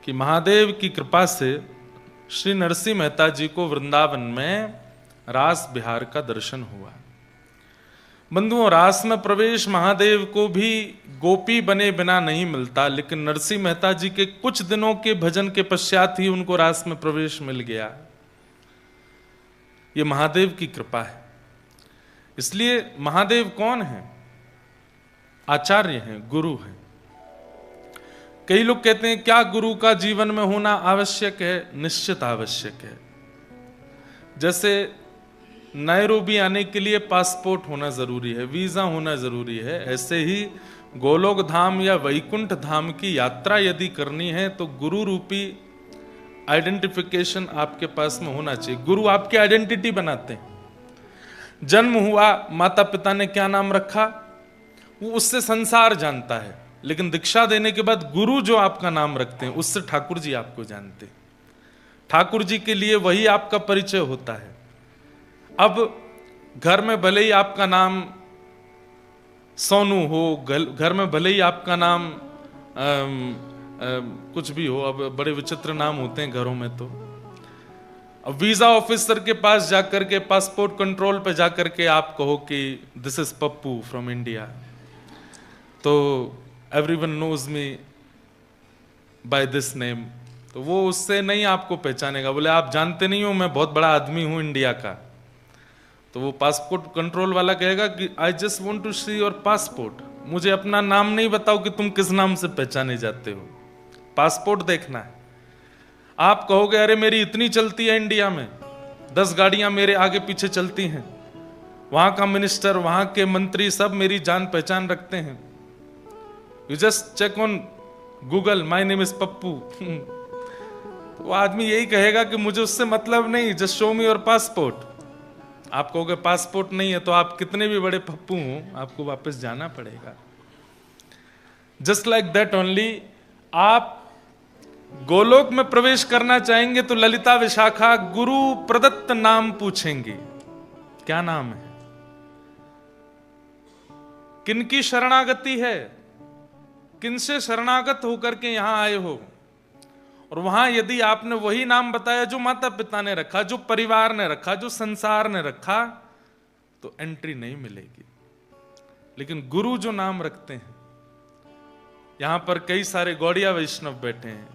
कि महादेव की कृपा से श्री नरसिंह मेहता जी को वृंदावन में रास बिहार का दर्शन हुआ। बंधुओं, रास में प्रवेश महादेव को भी गोपी बने बिना नहीं मिलता, लेकिन नरसिंह मेहता जी के कुछ दिनों के भजन के पश्चात ही उनको रास में प्रवेश मिल गया। ये महादेव की कृपा है। इसलिए महादेव कौन है? आचार्य हैं, गुरु हैं। कई लोग कहते हैं क्या गुरु का जीवन में होना आवश्यक है? निश्चित आवश्यक है। जैसे नैरोबी आने के लिए पासपोर्ट होना जरूरी है, वीजा होना जरूरी है, ऐसे ही गोलोक धाम या वैकुंठ धाम की यात्रा यदि करनी है तो गुरु रूपी आइडेंटिफिकेशन आपके पास में होना चाहिए। गुरु आपकी आइडेंटिटी बनाते हैं। जन्म हुआ, माता पिता ने क्या नाम रखा, वो उससे संसार जानता है, लेकिन दीक्षा देने के बाद गुरु जो आपका नाम रखते हैं उससे ठाकुर जी आपको जानते हैं। ठाकुर जी के लिए वही आपका परिचय होता है। अब घर में भले ही आपका नाम सोनू हो, घर में भले ही आपका नाम कुछ भी हो, अब बड़े विचित्र नाम होते हैं घरों में, तो अब वीजा ऑफिसर के पास जाकर के, पासपोर्ट कंट्रोल पे जाकर के आप कहो कि this is Pappu from India, तो everyone knows me by this name, तो वो उससे नहीं आपको पहचानेगा। बोले आप जानते नहीं हो मैं बहुत बड़ा आदमी हूं इंडिया का, तो वो पासपोर्ट कंट्रोल वाला कहेगा कि I just want to see your passport, मुझे अपना नाम नहीं बताओ कि तुम किस नाम से पहचाने जाते हो, पासपोर्ट देखना है। आप कहोगे अरे मेरी इतनी चलती है इंडिया में, 10 गाड़ियां मेरे आगे पीछे चलती हैं, वहां का मिनिस्टर, वहां के मंत्री सब मेरी जान पहचान रखते हैं, you just check on Google my name is Pappu. तो वो आदमी यही कहेगा कि मुझे उससे मतलब नहीं, just show me your passport. आप कहोगे पासपोर्ट नहीं है, तो आप कितने भी बड़े पप्पू हो आपको वापस जाना पड़ेगा। जस्ट लाइक दैट ओनली, आप गोलोक में प्रवेश करना चाहेंगे तो ललिता विशाखा गुरु प्रदत्त नाम पूछेंगे। क्या नाम है? किनकी शरणागति है? किनसे शरणागत होकर के यहां आए हो? और वहां यदि आपने वही नाम बताया जो माता पिता ने रखा, जो परिवार ने रखा, जो संसार ने रखा, तो एंट्री नहीं मिलेगी। लेकिन गुरु जो नाम रखते हैं, यहां पर कई सारे गौड़िया वैष्णव बैठे हैं,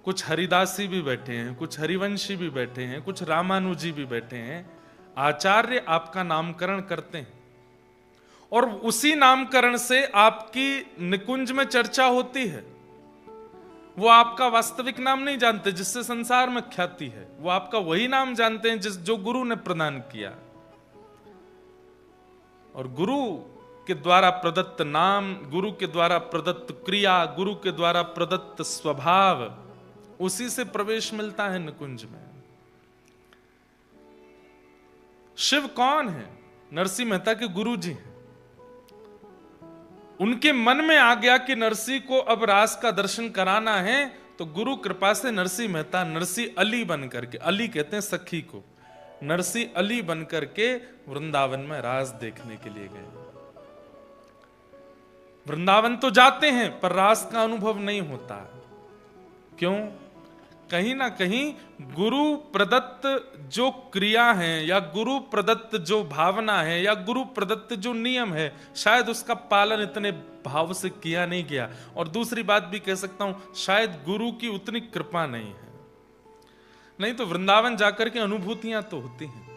कुछ हरिदासी भी बैठे हैं, कुछ हरिवंशी भी बैठे हैं, कुछ रामानुजी भी बैठे हैं। आचार्य आपका नामकरण करते हैं और उसी नामकरण से आपकी निकुंज में चर्चा होती है। वो आपका वास्तविक नाम नहीं जानते जिससे संसार में ख्याति है, वो आपका वही नाम जानते हैं जो गुरु ने प्रदान किया। और गुरु के द्वारा प्रदत्त नाम, गुरु के द्वारा प्रदत्त क्रिया, गुरु के द्वारा प्रदत्त स्वभाव, उसी से प्रवेश मिलता है निकुंज में। शिव कौन है? नरसिंह मेहता के गुरु जी हैं। उनके मन में आ गया कि नरसिंह को अब रास का दर्शन कराना है, तो गुरु कृपा से नरसिंह मेहता नरसिंह अली बन करके, अली कहते हैं सखी को, नरसिंह अली बन करके वृंदावन में रास देखने के लिए गए। वृंदावन तो जाते हैं पर रास का अनुभव नहीं होता। क्यों? कहीं ना कहीं गुरु प्रदत्त जो क्रिया है, या गुरु प्रदत्त जो भावना है, या गुरु प्रदत्त जो नियम है, शायद उसका पालन इतने भाव से किया नहीं गया। और दूसरी बात भी कह सकता हूं, शायद गुरु की उतनी कृपा नहीं है। नहीं तो वृंदावन जाकर के अनुभूतियां तो होती हैं।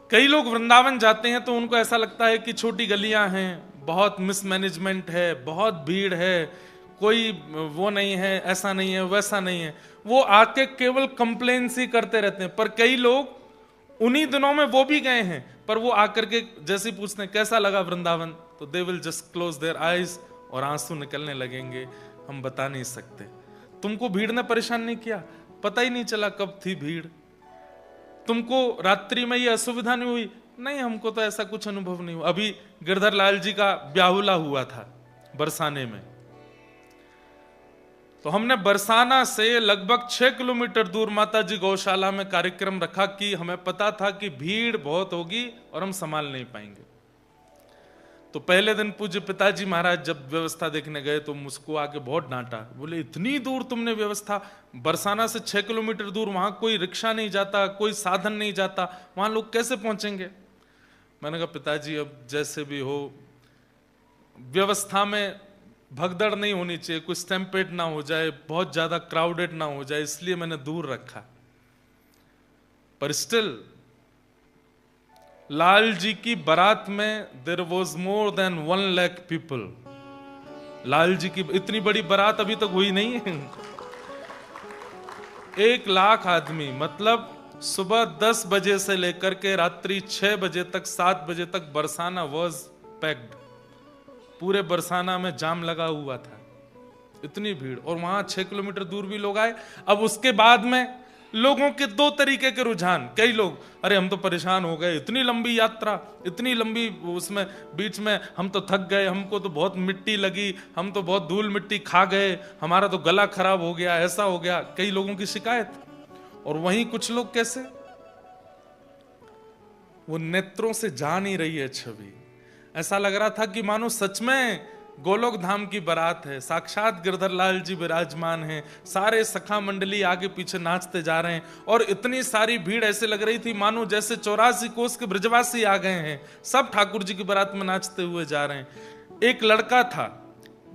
कई लोग वृंदावन जाते हैं तो उनको ऐसा लगता है कि छोटी गलियां हैं, बहुत मिसमैनेजमेंट है, बहुत भीड़ है, कोई वो नहीं है, ऐसा नहीं है, वैसा नहीं है। वो आके केवल कंप्लेन्स ही करते रहते हैं। पर कई लोग उन्हीं दिनों में वो भी गए हैं, पर वो आकर के जैसे पूछते हैं कैसा लगा वृंदावन, तो they will just close their eyes और आंसू निकलने लगेंगे, हम बता नहीं सकते। तुमको भीड़ ने परेशान नहीं किया? पता ही नहीं चला कब थी भीड़? तुमको रात्रि में ये असुविधा नहीं हुई? नहीं, हमको तो ऐसा कुछ अनुभव नहीं हुआ। अभी गिरधर लाल जी का ब्याहुला हुआ था बरसाने में, तो हमने बरसाना से लगभग 6 किलोमीटर दूर माता जी गौशाला में कार्यक्रम रखा कि हमें पता था कि भीड़ बहुत होगी और हम संभाल नहीं पाएंगे। तो पहले दिन पूज्य पिताजी महाराज जब व्यवस्था देखने गए तो मुझको आके बहुत डांटा, बोले इतनी दूर तुमने व्यवस्था, बरसाना से 6 किलोमीटर दूर, वहां कोई रिक्शा नहीं जाता, कोई साधन नहीं जाता, वहां लोग कैसे पहुंचेंगे? मैंने कहा पिताजी अब जैसे भी हो, व्यवस्था में भगदड़ नहीं होनी चाहिए, कोई स्टैम्पेड ना हो जाए, बहुत ज्यादा क्राउडेड ना हो जाए, इसलिए मैंने दूर रखा। पर स्टिल लाल जी की बारात में there was more than 1 lakh people. Lal ji की इतनी बड़ी बारात अभी तक हुई नहीं है। 1 लाख आदमी, मतलब सुबह 10 बजे से लेकर के रात्रि 6 बजे तक, 7 बजे तक बरसाना वाज पैक्ड। पूरे बरसाना में जाम लगा हुआ था, इतनी भीड़, और वहां 6 किलोमीटर दूर भी लोग आए। अब उसके बाद में लोगों के 2 तरीके के रुझान, कई लोग अरे हम तो परेशान हो गए, इतनी लंबी यात्रा, इतनी लंबी, उसमें बीच में हम तो थक गए, हमको तो बहुत मिट्टी लगी, हम तो बहुत धूल मिट्टी खा गए, हमारा तो गला खराब हो गया, ऐसा हो गया, कई लोगों की शिकायत। और वहीं कुछ लोग कैसे, वो नेत्रों से जा नहीं रही है छवि, ऐसा लग रहा था कि मानो सच में गोलोक धाम की बारात है, साक्षात गिरधर लाल जी विराजमान हैं, सारे सखा मंडली आगे पीछे नाचते जा रहे हैं, और इतनी सारी भीड़ ऐसे लग रही थी मानो जैसे 84 कोस के ब्रजवासी आ गए हैं, सब ठाकुर जी की बारात में नाचते हुए जा रहे हैं। एक लड़का था,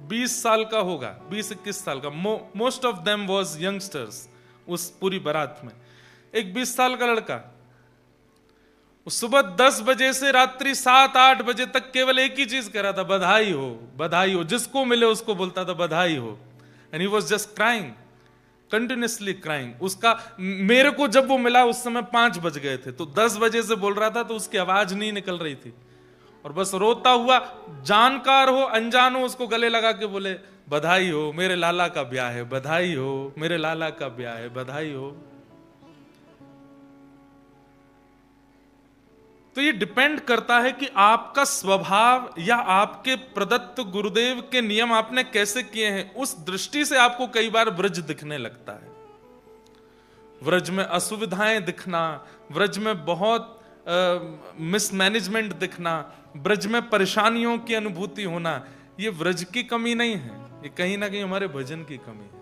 20 साल का होगा, 20-21 साल का, most of them was youngsters उस पूरी बारात में। एक 20 साल का लड़का सुबह 10 बजे से रात्रि 7-8 बजे तक केवल एक ही चीज कह रहा था, बधाई हो, बधाई हो, जिसको मिले उसको बोलता था बधाई हो। And he was just crying, continuously crying. उसका, मेरे को जब वो मिला उस समय 5 बज गए थे, तो 10 बजे से बोल रहा था, तो उसकी आवाज नहीं निकल रही थी, और बस रोता हुआ, जानकार हो अनजान हो, उसको गले लगा के बोले बधाई हो, मेरे लाला का ब्याह है, बधाई हो, मेरे लाला का ब्याह है, बधाई हो। तो ये डिपेंड करता है कि आपका स्वभाव या आपके प्रदत्त गुरुदेव के नियम आपने कैसे किए हैं, उस दृष्टि से आपको कई बार व्रज दिखने लगता है। व्रज में असुविधाएं दिखना, व्रज में बहुत मिसमैनेजमेंट दिखना, व्रज में परेशानियों की अनुभूति होना, ये व्रज की कमी नहीं है, ये कहीं ना कहीं हमारे भजन की कमी है।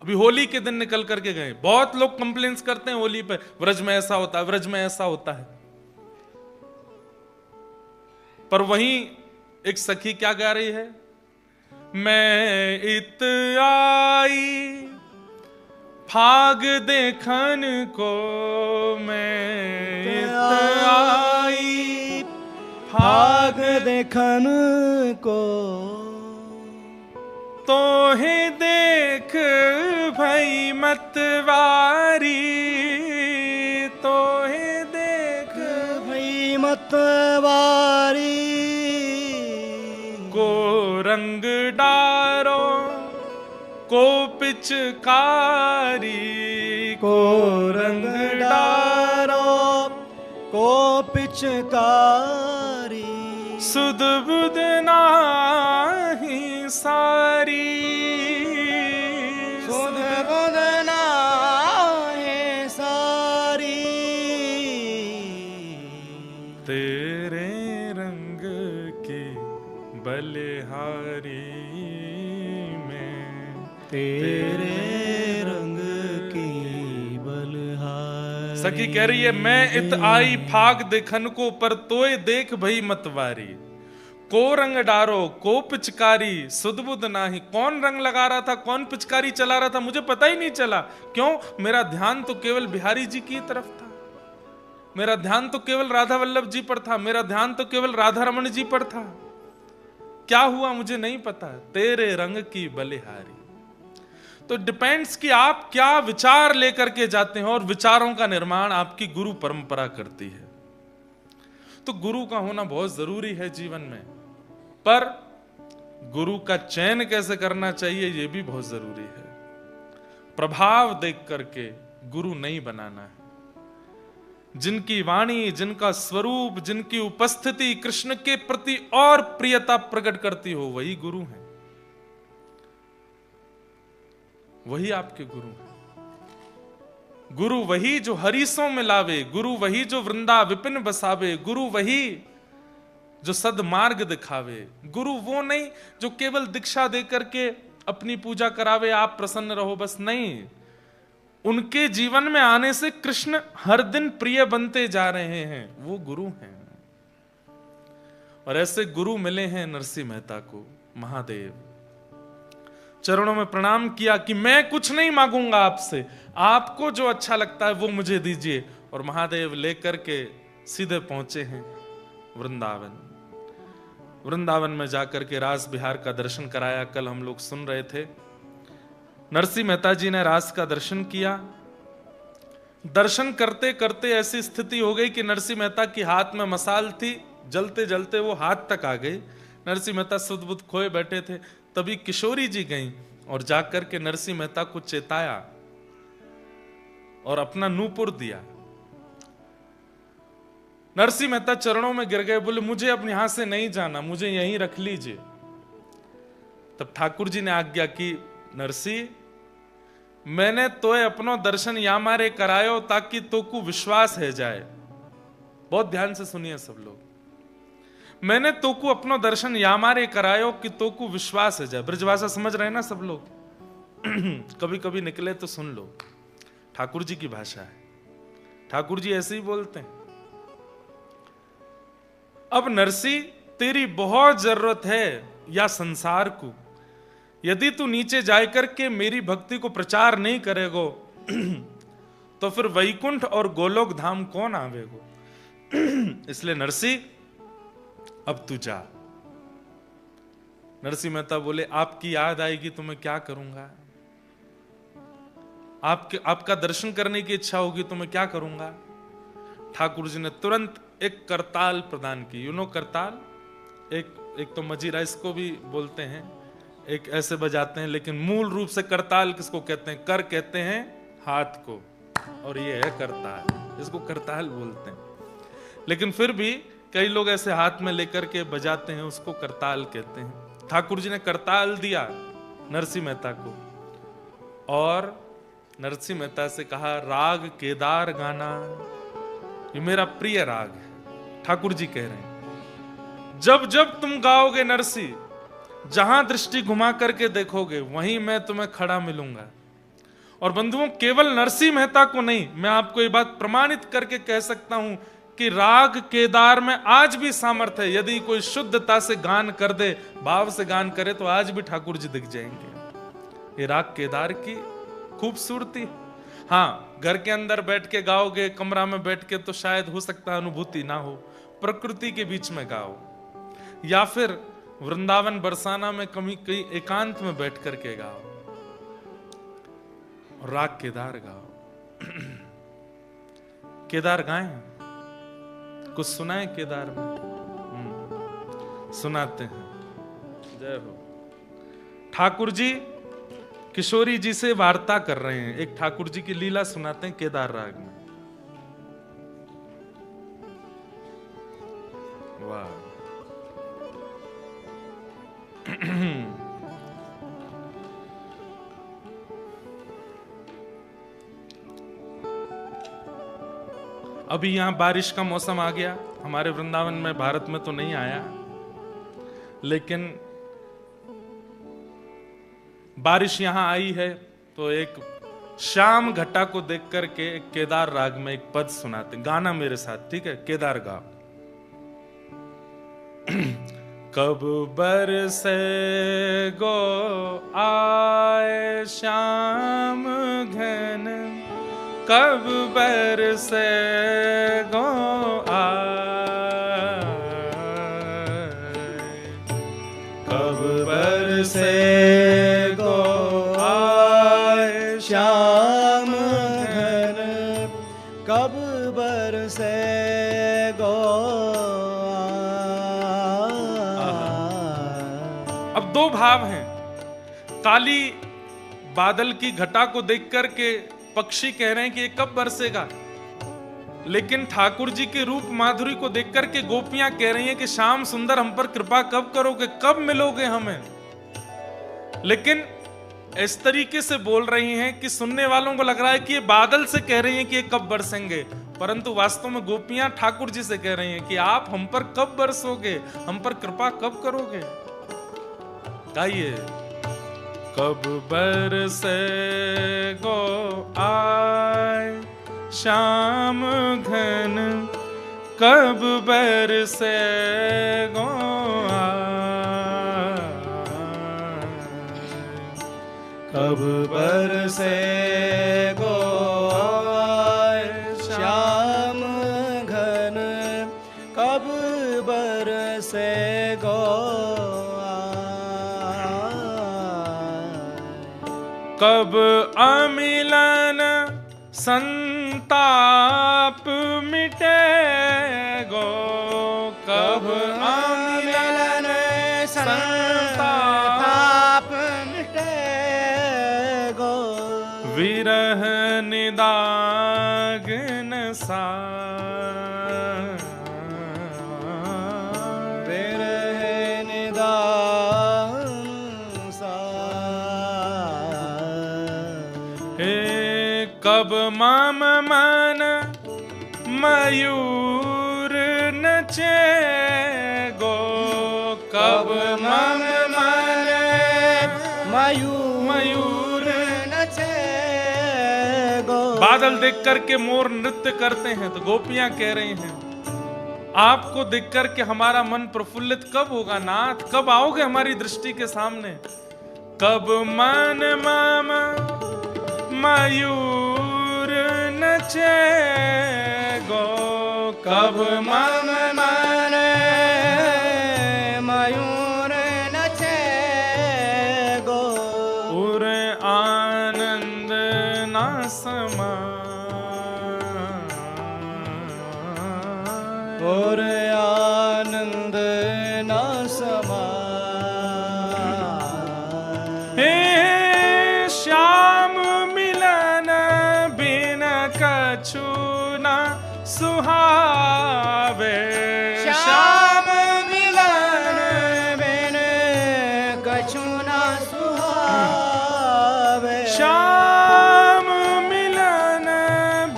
अभी होली के दिन निकल करके गए, बहुत लोग कंप्लेंट्स करते हैं होली पे, व्रज में ऐसा होता है, व्रज में ऐसा होता है। पर वहीं एक सखी क्या गा रही है, मैं इत आई फाग देखन को, मैं इत आई फाग देखन को, तो ही देख भई मतवारी, तो ही देख भई मतवारी, को रंग डारो को पिचकारी, को रंग डारो को पिचकारी, सुध बुध नाही सारी, सुध बुध नाही सारी, तेरे रंग की बलिहारी में, तेरे रंग की बलिहारी। सखी कह रही है मैं इत आई फाग देखन को, पर तोय देख भई मतवारी, को रंग डारो को पिचकारी, सुध बुध नाही। कौन रंग लगा रहा था, कौन पिचकारी चला रहा था, मुझे पता ही नहीं चला। क्यों? मेरा ध्यान तो केवल बिहारी जी की तरफ था, मेरा ध्यान तो केवल राधा वल्लभ जी पर था, मेरा ध्यान तो केवल राधा रमन जी पर था। क्या हुआ मुझे नहीं पता, तेरे रंग की बलिहारी। तो डिपेंड्स कि आप क्या विचार लेकर के जाते हैं, और विचारों का निर्माण आपकी गुरु परंपरा करती है। तो गुरु का होना बहुत जरूरी है जीवन में, पर गुरु का चयन कैसे करना चाहिए यह भी बहुत जरूरी है। प्रभाव देख करके गुरु नहीं बनाना है। जिनकी वाणी, जिनका स्वरूप, जिनकी उपस्थिति कृष्ण के प्रति और प्रियता प्रकट करती हो, वही गुरु हैं, वही आपके गुरु हैं। गुरु वही जो हरीसों में लावे, गुरु वही जो वृंदा विपिन बसावे, गुरु वही जो सद्मार्ग दिखावे। गुरु वो नहीं जो केवल दीक्षा दे करके अपनी पूजा करावे, आप प्रसन्न रहो बस, नहीं। उनके जीवन में आने से कृष्ण हर दिन प्रिय बनते जा रहे हैं, वो गुरु हैं। और ऐसे गुरु मिले हैं नरसिंह मेहता को। महादेव चरणों में प्रणाम किया कि मैं कुछ नहीं मांगूंगा आपसे, आपको जो अच्छा लगता है वो मुझे दीजिए। और महादेव लेकर के सीधे पहुंचे हैं वृंदावन। वृंदावन में जाकर के रास बिहार का दर्शन कराया। कल हम लोग सुन रहे थे, नरसिंह मेहता जी ने रास का दर्शन किया। दर्शन करते करते ऐसी स्थिति हो गई कि नरसिंह मेहता की हाथ में मसाल थी, जलते जलते वो हाथ तक आ गई। नरसिंह मेहता सुध बुध खोए बैठे थे, तभी किशोरी जी गईं और जाकर के नरसिंह मेहता को चेताया और अपना नूपुर दिया। नरसिंह मेहता चरणों में गिर गए, बोले मुझे अब यहां से नहीं जाना, मुझे यहीं रख लीजिए। तब ठाकुर जी ने आज्ञा की, नरसिंह मैंने तोए अपनो दर्शन या मारे करायो ताकि तोकू विश्वास है जाए। बहुत ध्यान से सुनिए सब लोग, मैंने तोकू अपनो दर्शन या मारे करायो कि तोकू विश्वास है जाए। ब्रजभाषा समझ रहे हैं ना सब लोग? कभी कभी निकले तो सुन लो, ठाकुर जी की भाषा है, ठाकुर जी ऐसे ही बोलते हैं। अब नरसिंह तेरी बहुत जरूरत है या संसार को, यदि तू नीचे जाकर के मेरी भक्ति को प्रचार नहीं करेगो तो फिर वैकुंठ और गोलोक धाम कौन आवेगो। इसलिए नरसिंह अब तू जा। नरसिंह मेहता बोले आपकी याद आएगी तो मैं क्या करूंगा, आपका दर्शन करने की इच्छा होगी तो मैं क्या करूंगा। ठाकुर जी ने तुरंत एक करताल प्रदान की। यू नो करताल, एक तो मजीरा इसको भी बोलते हैं, एक ऐसे बजाते हैं, लेकिन मूल रूप से करताल किसको कहते हैं? कर कहते हैं हाथ को, और ये है करताल, इसको करताल बोलते हैं। लेकिन फिर भी कई लोग ऐसे हाथ में लेकर के बजाते हैं, उसको करताल कहते हैं। ठाकुर जी ने करताल दिया नरसिंह मेहता को और नरसिंह मेहता से कहा राग केदार गाना, ये मेरा प्रिय राग है। ठाकुर जी कह रहे हैं जब जब तुम गाओगे नरसिंह, जहां दृष्टि घुमा करके देखोगे वहीं मैं तुम्हें खड़ा मिलूंगा। और बंधुओं, केवल नरसिंह मेहता को नहीं, मैं आपको ये बात प्रमाणित करके कह सकता हूं कि राग केदार में आज भी सामर्थ्य है। यदि कोई शुद्धता से गान कर दे, भाव से गान करे, तो आज भी ठाकुर जी दिख जाएंगे। ये राग केदार की खूबसूरती। हाँ, घर के अंदर बैठ के गाओगे, कमरा में बैठ के, तो शायद हो सकता है अनुभूति ना हो। प्रकृति के बीच में गाओ, या फिर वृंदावन बरसाना में कहीं एकांत में बैठ करके गाओ, और राग केदार गाओ। केदार गाएं, कुछ सुनाए केदार में? सुनाते हैं। जय हो। ठाकुर जी किशोरी जी से वार्ता कर रहे हैं, एक ठाकुर जी की लीला सुनाते हैं केदार राग में। वाह। अभी यहां बारिश का मौसम आ गया हमारे वृंदावन में, भारत में तो नहीं आया, लेकिन बारिश यहां आई है। तो एक श्याम घटा को देख करके एक केदार राग में एक पद सुनाते, गाना मेरे साथ, ठीक है? केदार गाओ। कब बरसे गो आए श्याम घन, कब बरसे गो आए, कब बरसे गो आए श्याम घन, कब बरसे गो आए। अब दो भाव हैं। काली बादल की घटा को देख करके पक्षी कह रहे हैं कि ये कब बरसेगा, लेकिन ठाकुर जी के रूप माधुरी को देख करके गोपियां कह रही हैं कि श्याम सुंदर हम पर कृपा कब करोगे, कब मिलोगे हमें। लेकिन इस तरीके से बोल रही हैं कि सुनने वालों को लग रहा है कि ये बादल से कह रही हैं कि ये कब बरसेंगे, परंतु वास्तव में गोपियां ठाकुर जी से कह रही हैं कि आप हम पर कब बरसोगे, हम पर कृपा कब करोगे। गाइए। कब बरसे गो आए श्याम घन, कब बरसे गो आए, कब बरसे गो आए श्याम घन, कब बरसे गो कब अमिलन संताप मिटेगो, कब अमिलन संताप मिटेगो, विरह निदागन सा, विरह निदान सा, कब मम मन मयूर नचेगो, कब मम मन मयूर नचेगो। बादल देख करके मोर नृत्य करते हैं तो गोपियां कह रही हैं आपको देख करके हमारा मन प्रफुल्लित कब होगा नाथ, कब आओगे हमारी दृष्टि के सामने। कब मन मम मयूर नचेगो, कब मम मन मयूर नचेगो, उर आनंद ना समाए, और आनंद ना समाए। हे श्याम मिलन बिन कछु न सुहावे, श्याम मिलन बिन कछु न सुहावे, श्याम मिलन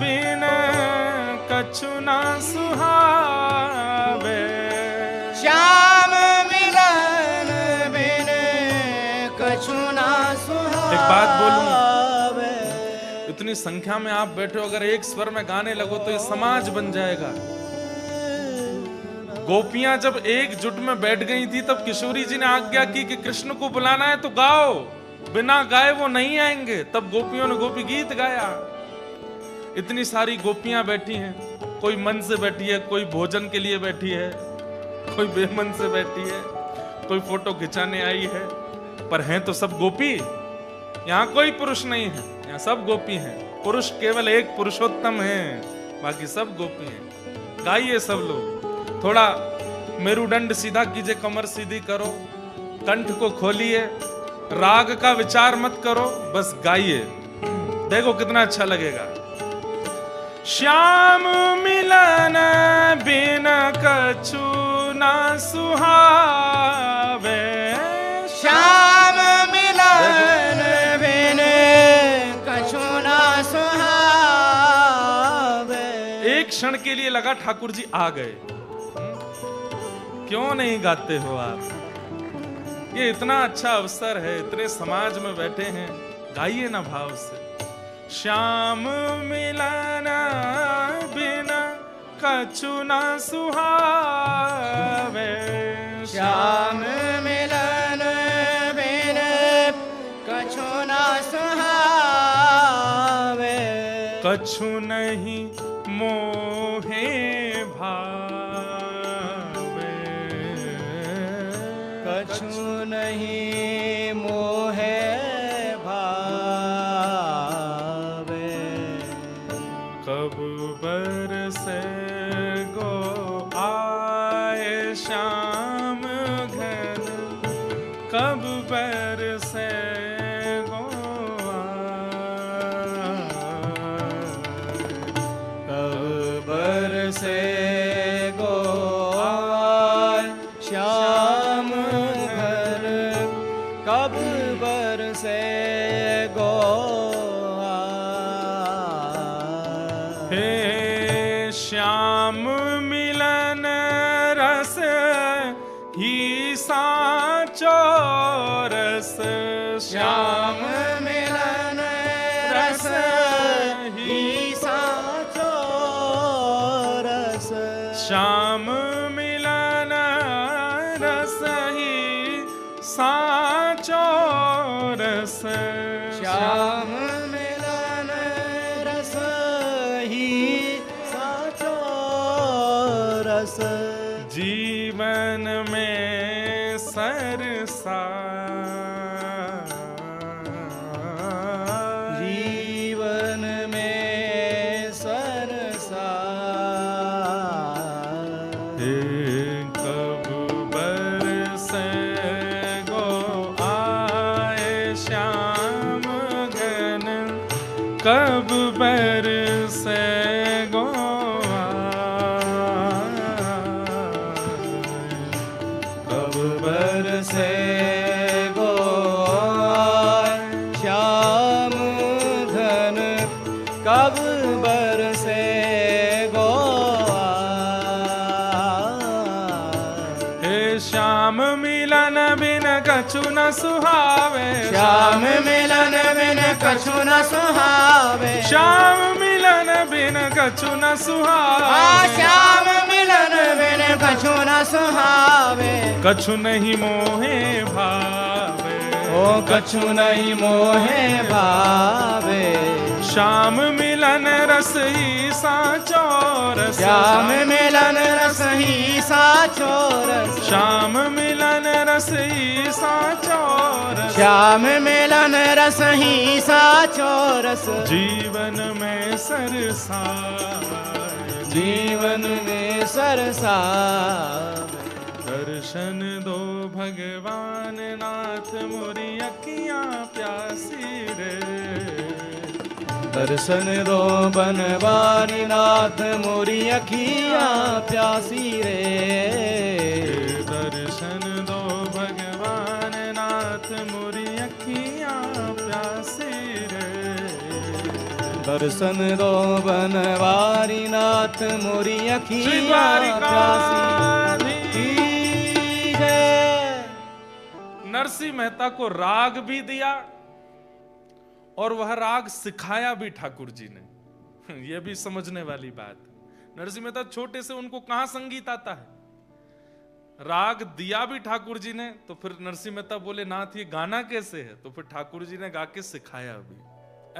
बिन कछु न सुहावे, श्याम मिलन बिन कछु न सुहावे। एक बात बोलूं, इतनी संख्या में आप बैठे हो, अगर एक स्वर में गाने लगो तो ये समाज बन जाएगा। गोपियां जब एकजुट में बैठ गई थी तब किशोरी जी ने आज्ञा की कि कृष्ण को बुलाना है तो गाओ, बिना गाए वो नहीं आएंगे। तब गोपियों ने गोपी गीत गाया। इतनी सारी गोपियां बैठी हैं, कोई मन से बैठी है, कोई भोजन के लिए बैठी है, कोई बेमन से बैठी है, कोई फोटो खिंचाने आई है, पर हैं तो सब गोपी। यहाँ कोई पुरुष नहीं है, यहाँ सब गोपी हैं। पुरुष केवल एक पुरुषोत्तम है, बाकी सब गोपी हैं। गाइए सब लोग, थोड़ा मेरुदंड सीधा कीजिए, कमर सीधी करो, कंठ को खोलिए, राग का विचार मत करो, बस गाइए, देखो कितना अच्छा लगेगा। श्याम मिलन बिन कछु न सुहावे, श्याम मिलन बिन कछु न सुहावे। एक क्षण के लिए लगा ठाकुर जी आ गए। क्यों नहीं गाते हो आप? ये इतना अच्छा अवसर है, इतने समाज में बैठे हैं, गाइए ना भाव से। श्याम मिलन बिना कछु न सुहावे, श्याम मिलन बिन कछु न सुहावे, कछु नहीं मोहे भावे, कछु नहीं मोहे भावे। कब बरसे गो आए श्याम घन, कब बरसे गो आए, कब बरसे गो आए श्याम घन, कब बरसे गो आए। हे श्याम मिलन रस ही साचो रस। श्याम मिलन रस ही साचो रस। श्याम मिलन रस ही साचो रस। जीवन में सरसा, जीवन में सरसा। कब बरसे गो आए श्याम घन, कब बरसे गो कब बरसे गो श्याम घन, कब बरसे गो। हे श्याम मिलन बिन कछु न सुहावे। श्याम मिलन बिन कछु न सुहावे। श्याम मिलन बिन कछु न सुहावे। श्याम मिलन बिन कछु न सुहावे। कछु नहीं मोहे भावे। ओ कछु नहीं मोहे भावे। श्याम मिलन रस ही साचो रस। श्याम मिलन रस ही साचो रस। श्याम मिलन रस ही साचो रस। श्याम मिलन रस ही साचो रस। जीवन में सरसा, जीवन में सरसा। दर्शन दो भगवान नाथ मोरी अखियां प्यासी रे। दर्शन दो बनवारी नाथ मोरी अखियां प्यासी रे। दर्शन दो भगवान नाथ मोरी अखियां प्यासी रे। दर्शन दो बनवारी नाथ मोरी श्री अखियां द्वारिकाधीश। प्यासी जय। नरसिंह मेहता को राग भी दिया और वह राग सिखाया भी ठाकुर जी ने। यह भी समझने वाली बात। नरसिंह मेहता छोटे से, उनको कहां संगीत आता है। राग दिया भी ठाकुर जी ने, तो फिर नरसिंह मेहता बोले नाथ ये गाना कैसे है, तो फिर ठाकुर जी ने गा के सिखाया भी,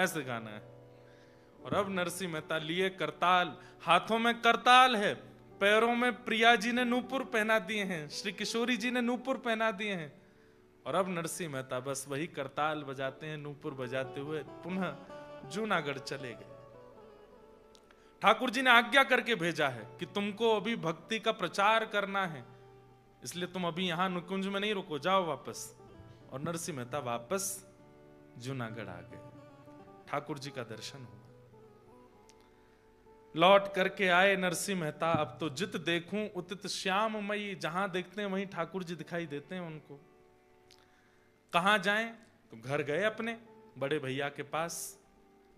ऐसे गाना है। और अब नरसिंह मेहता लिए करताल, हाथों में करताल है, पैरों में प्रिया जी ने नूपुर पहना दिए हैं, श्री किशोरी जी ने नूपुर पहना दिए हैं। और अब नरसिंह मेहता बस वही करताल बजाते हैं, नूपुर बजाते हुए पुनः जूनागढ़ चले गए। ठाकुर जी ने आज्ञा करके भेजा है कि तुमको अभी भक्ति का प्रचार करना है, इसलिए तुम अभी यहां नुकुंज में नहीं रुको, जाओ वापस। और नरसिंह मेहता वापस जूनागढ़ आ गए। ठाकुर जी का दर्शन हुआ, लौट करके आए नरसिंह मेहता। अब तो जित देखूं उतित श्याममयी, जहां देखते हैं वहीं ठाकुर जी दिखाई देते हैं उनको। कहां जाएं, तो घर गए अपने बड़े भैया के पास,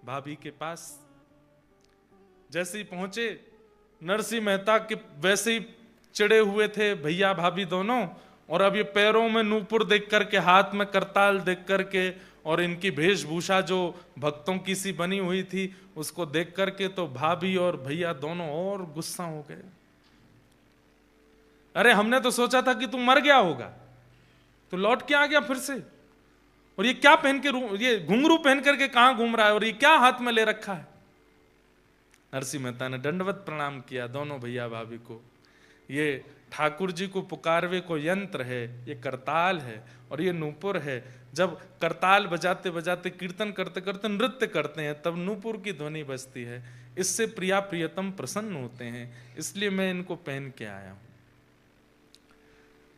भाभी के पास। जैसे ही पहुंचे नरसिंह मेहता के वैसे ही चिड़े हुए थे भैया भाभी दोनों। और अब ये पैरों में नूपुर देख करके, हाथ में करताल देख करके, और इनकी वेशभूषा जो भक्तों की सी बनी हुई थी, उसको देख करके तो भाभी और भैया दोनों और गुस्सा हो गए। अरे हमने तो सोचा था कि तू मर गया होगा, तो लौट के आ गया फिर से। और ये क्या पहन के, ये घुंघरू पहन करके कहां घूम रहा है, और ये क्या हाथ में ले रखा है। नरसिंह मेहता ने दंडवत प्रणाम किया दोनों भैया भाभी को। ये ठाकुर जी को पुकारवे को यंत्र है, ये करताल है और ये नूपुर है। जब करताल बजाते बजाते, कीर्तन करते करते नृत्य करते हैं, तब नूपुर की ध्वनि बजती है। इससे प्रिया प्रियतम प्रसन्न होते हैं, इसलिए मैं इनको पहन के आया हूं।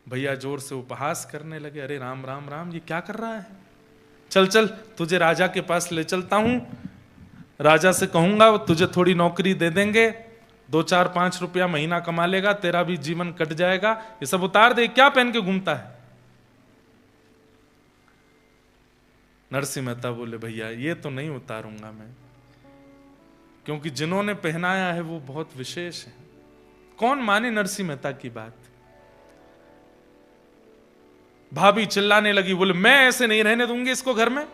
भैया जोर से उपहास करने लगे, अरे राम राम राम, ये क्या कर रहा है, चल चल तुझे राजा के पास ले चलता हूं, राजा से कहूंगा वो तुझे थोड़ी नौकरी दे देंगे, 2-4-5 रुपया महीना कमा लेगा, तेरा भी जीवन कट जाएगा, ये सब उतार दे, क्या पहन के घूमता है। नरसिंह मेहता बोले भैया ये तो नहीं उतारूंगा मैं, क्योंकि जिन्होंने पहनाया है वो बहुत विशेष है। कौन माने नरसिंह मेहता की बात। भाभी चिल्लाने लगी, बोले मैं ऐसे नहीं रहने दूंगी इसको घर में,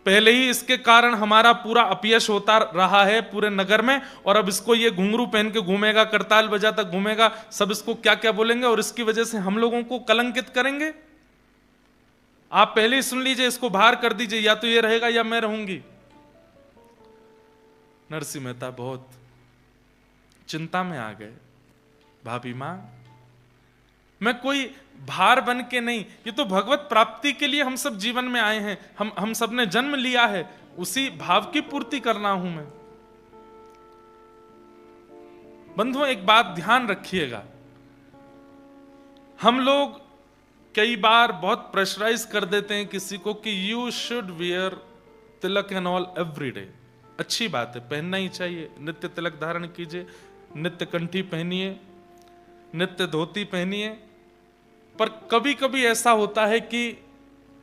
पहले ही इसके कारण हमारा पूरा अपयश होता रहा है पूरे नगर में, और अब इसको ये घुंघरू पहन के घूमेगा, करताल बजाता घूमेगा, सब इसको क्या क्या बोलेंगे और इसकी वजह से हम लोगों को कलंकित करेंगे। आप पहले ही सुन लीजिए, इसको बाहर कर दीजिए, या तो ये रहेगा या मैं रहूंगी। नरसिंह मेहता बहुत चिंता में आ गए। भाभी मां, मैं कोई भार बन के नहीं, ये तो भगवत प्राप्ति के लिए हम सब जीवन में आए हैं, हम सब ने जन्म लिया है, उसी भाव की पूर्ति करना हूं मैं। बंधुओं, एक बात ध्यान रखिएगा, हम लोग कई बार बहुत प्रेशराइज कर देते हैं किसी को कि you should wear Tilak and all every day. अच्छी बात है, पहनना ही चाहिए, नित्य तिलक धारण कीजिए, नित्य कंठी पहनिए, नित्य धोती पहनिए। पर कभी कभी ऐसा होता है कि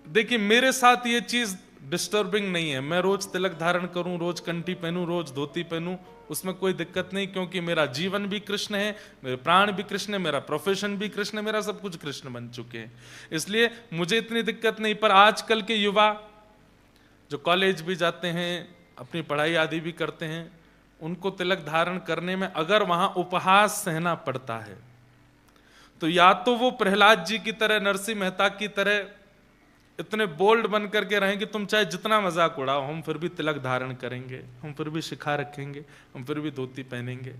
देखिए, मेरे साथ ये चीज डिस्टर्बिंग नहीं है, मैं रोज तिलक धारण करूं, रोज कंठी पहनूं, रोज धोती पहनूं, उसमें कोई दिक्कत नहीं, क्योंकि मेरा जीवन भी कृष्ण है, मेरे प्राण भी कृष्ण है, मेरा प्रोफेशन भी कृष्ण है, मेरा सब कुछ कृष्ण बन चुके हैं, इसलिए मुझे इतनी दिक्कत नहीं। पर आजकल के युवा जो कॉलेज भी जाते हैं, अपनी पढ़ाई आदि भी करते हैं, उनको तिलक धारण करने में अगर वहां उपहास सहना पड़ता है, तो या तो वो प्रहलाद जी की तरह, नरसिंह मेहता की तरह इतने बोल्ड बन करके रहें कि तुम चाहे जितना मजाक उड़ाओ, हम फिर भी तिलक धारण करेंगे, हम फिर भी शिखा रखेंगे, हम फिर भी धोती पहनेंगे।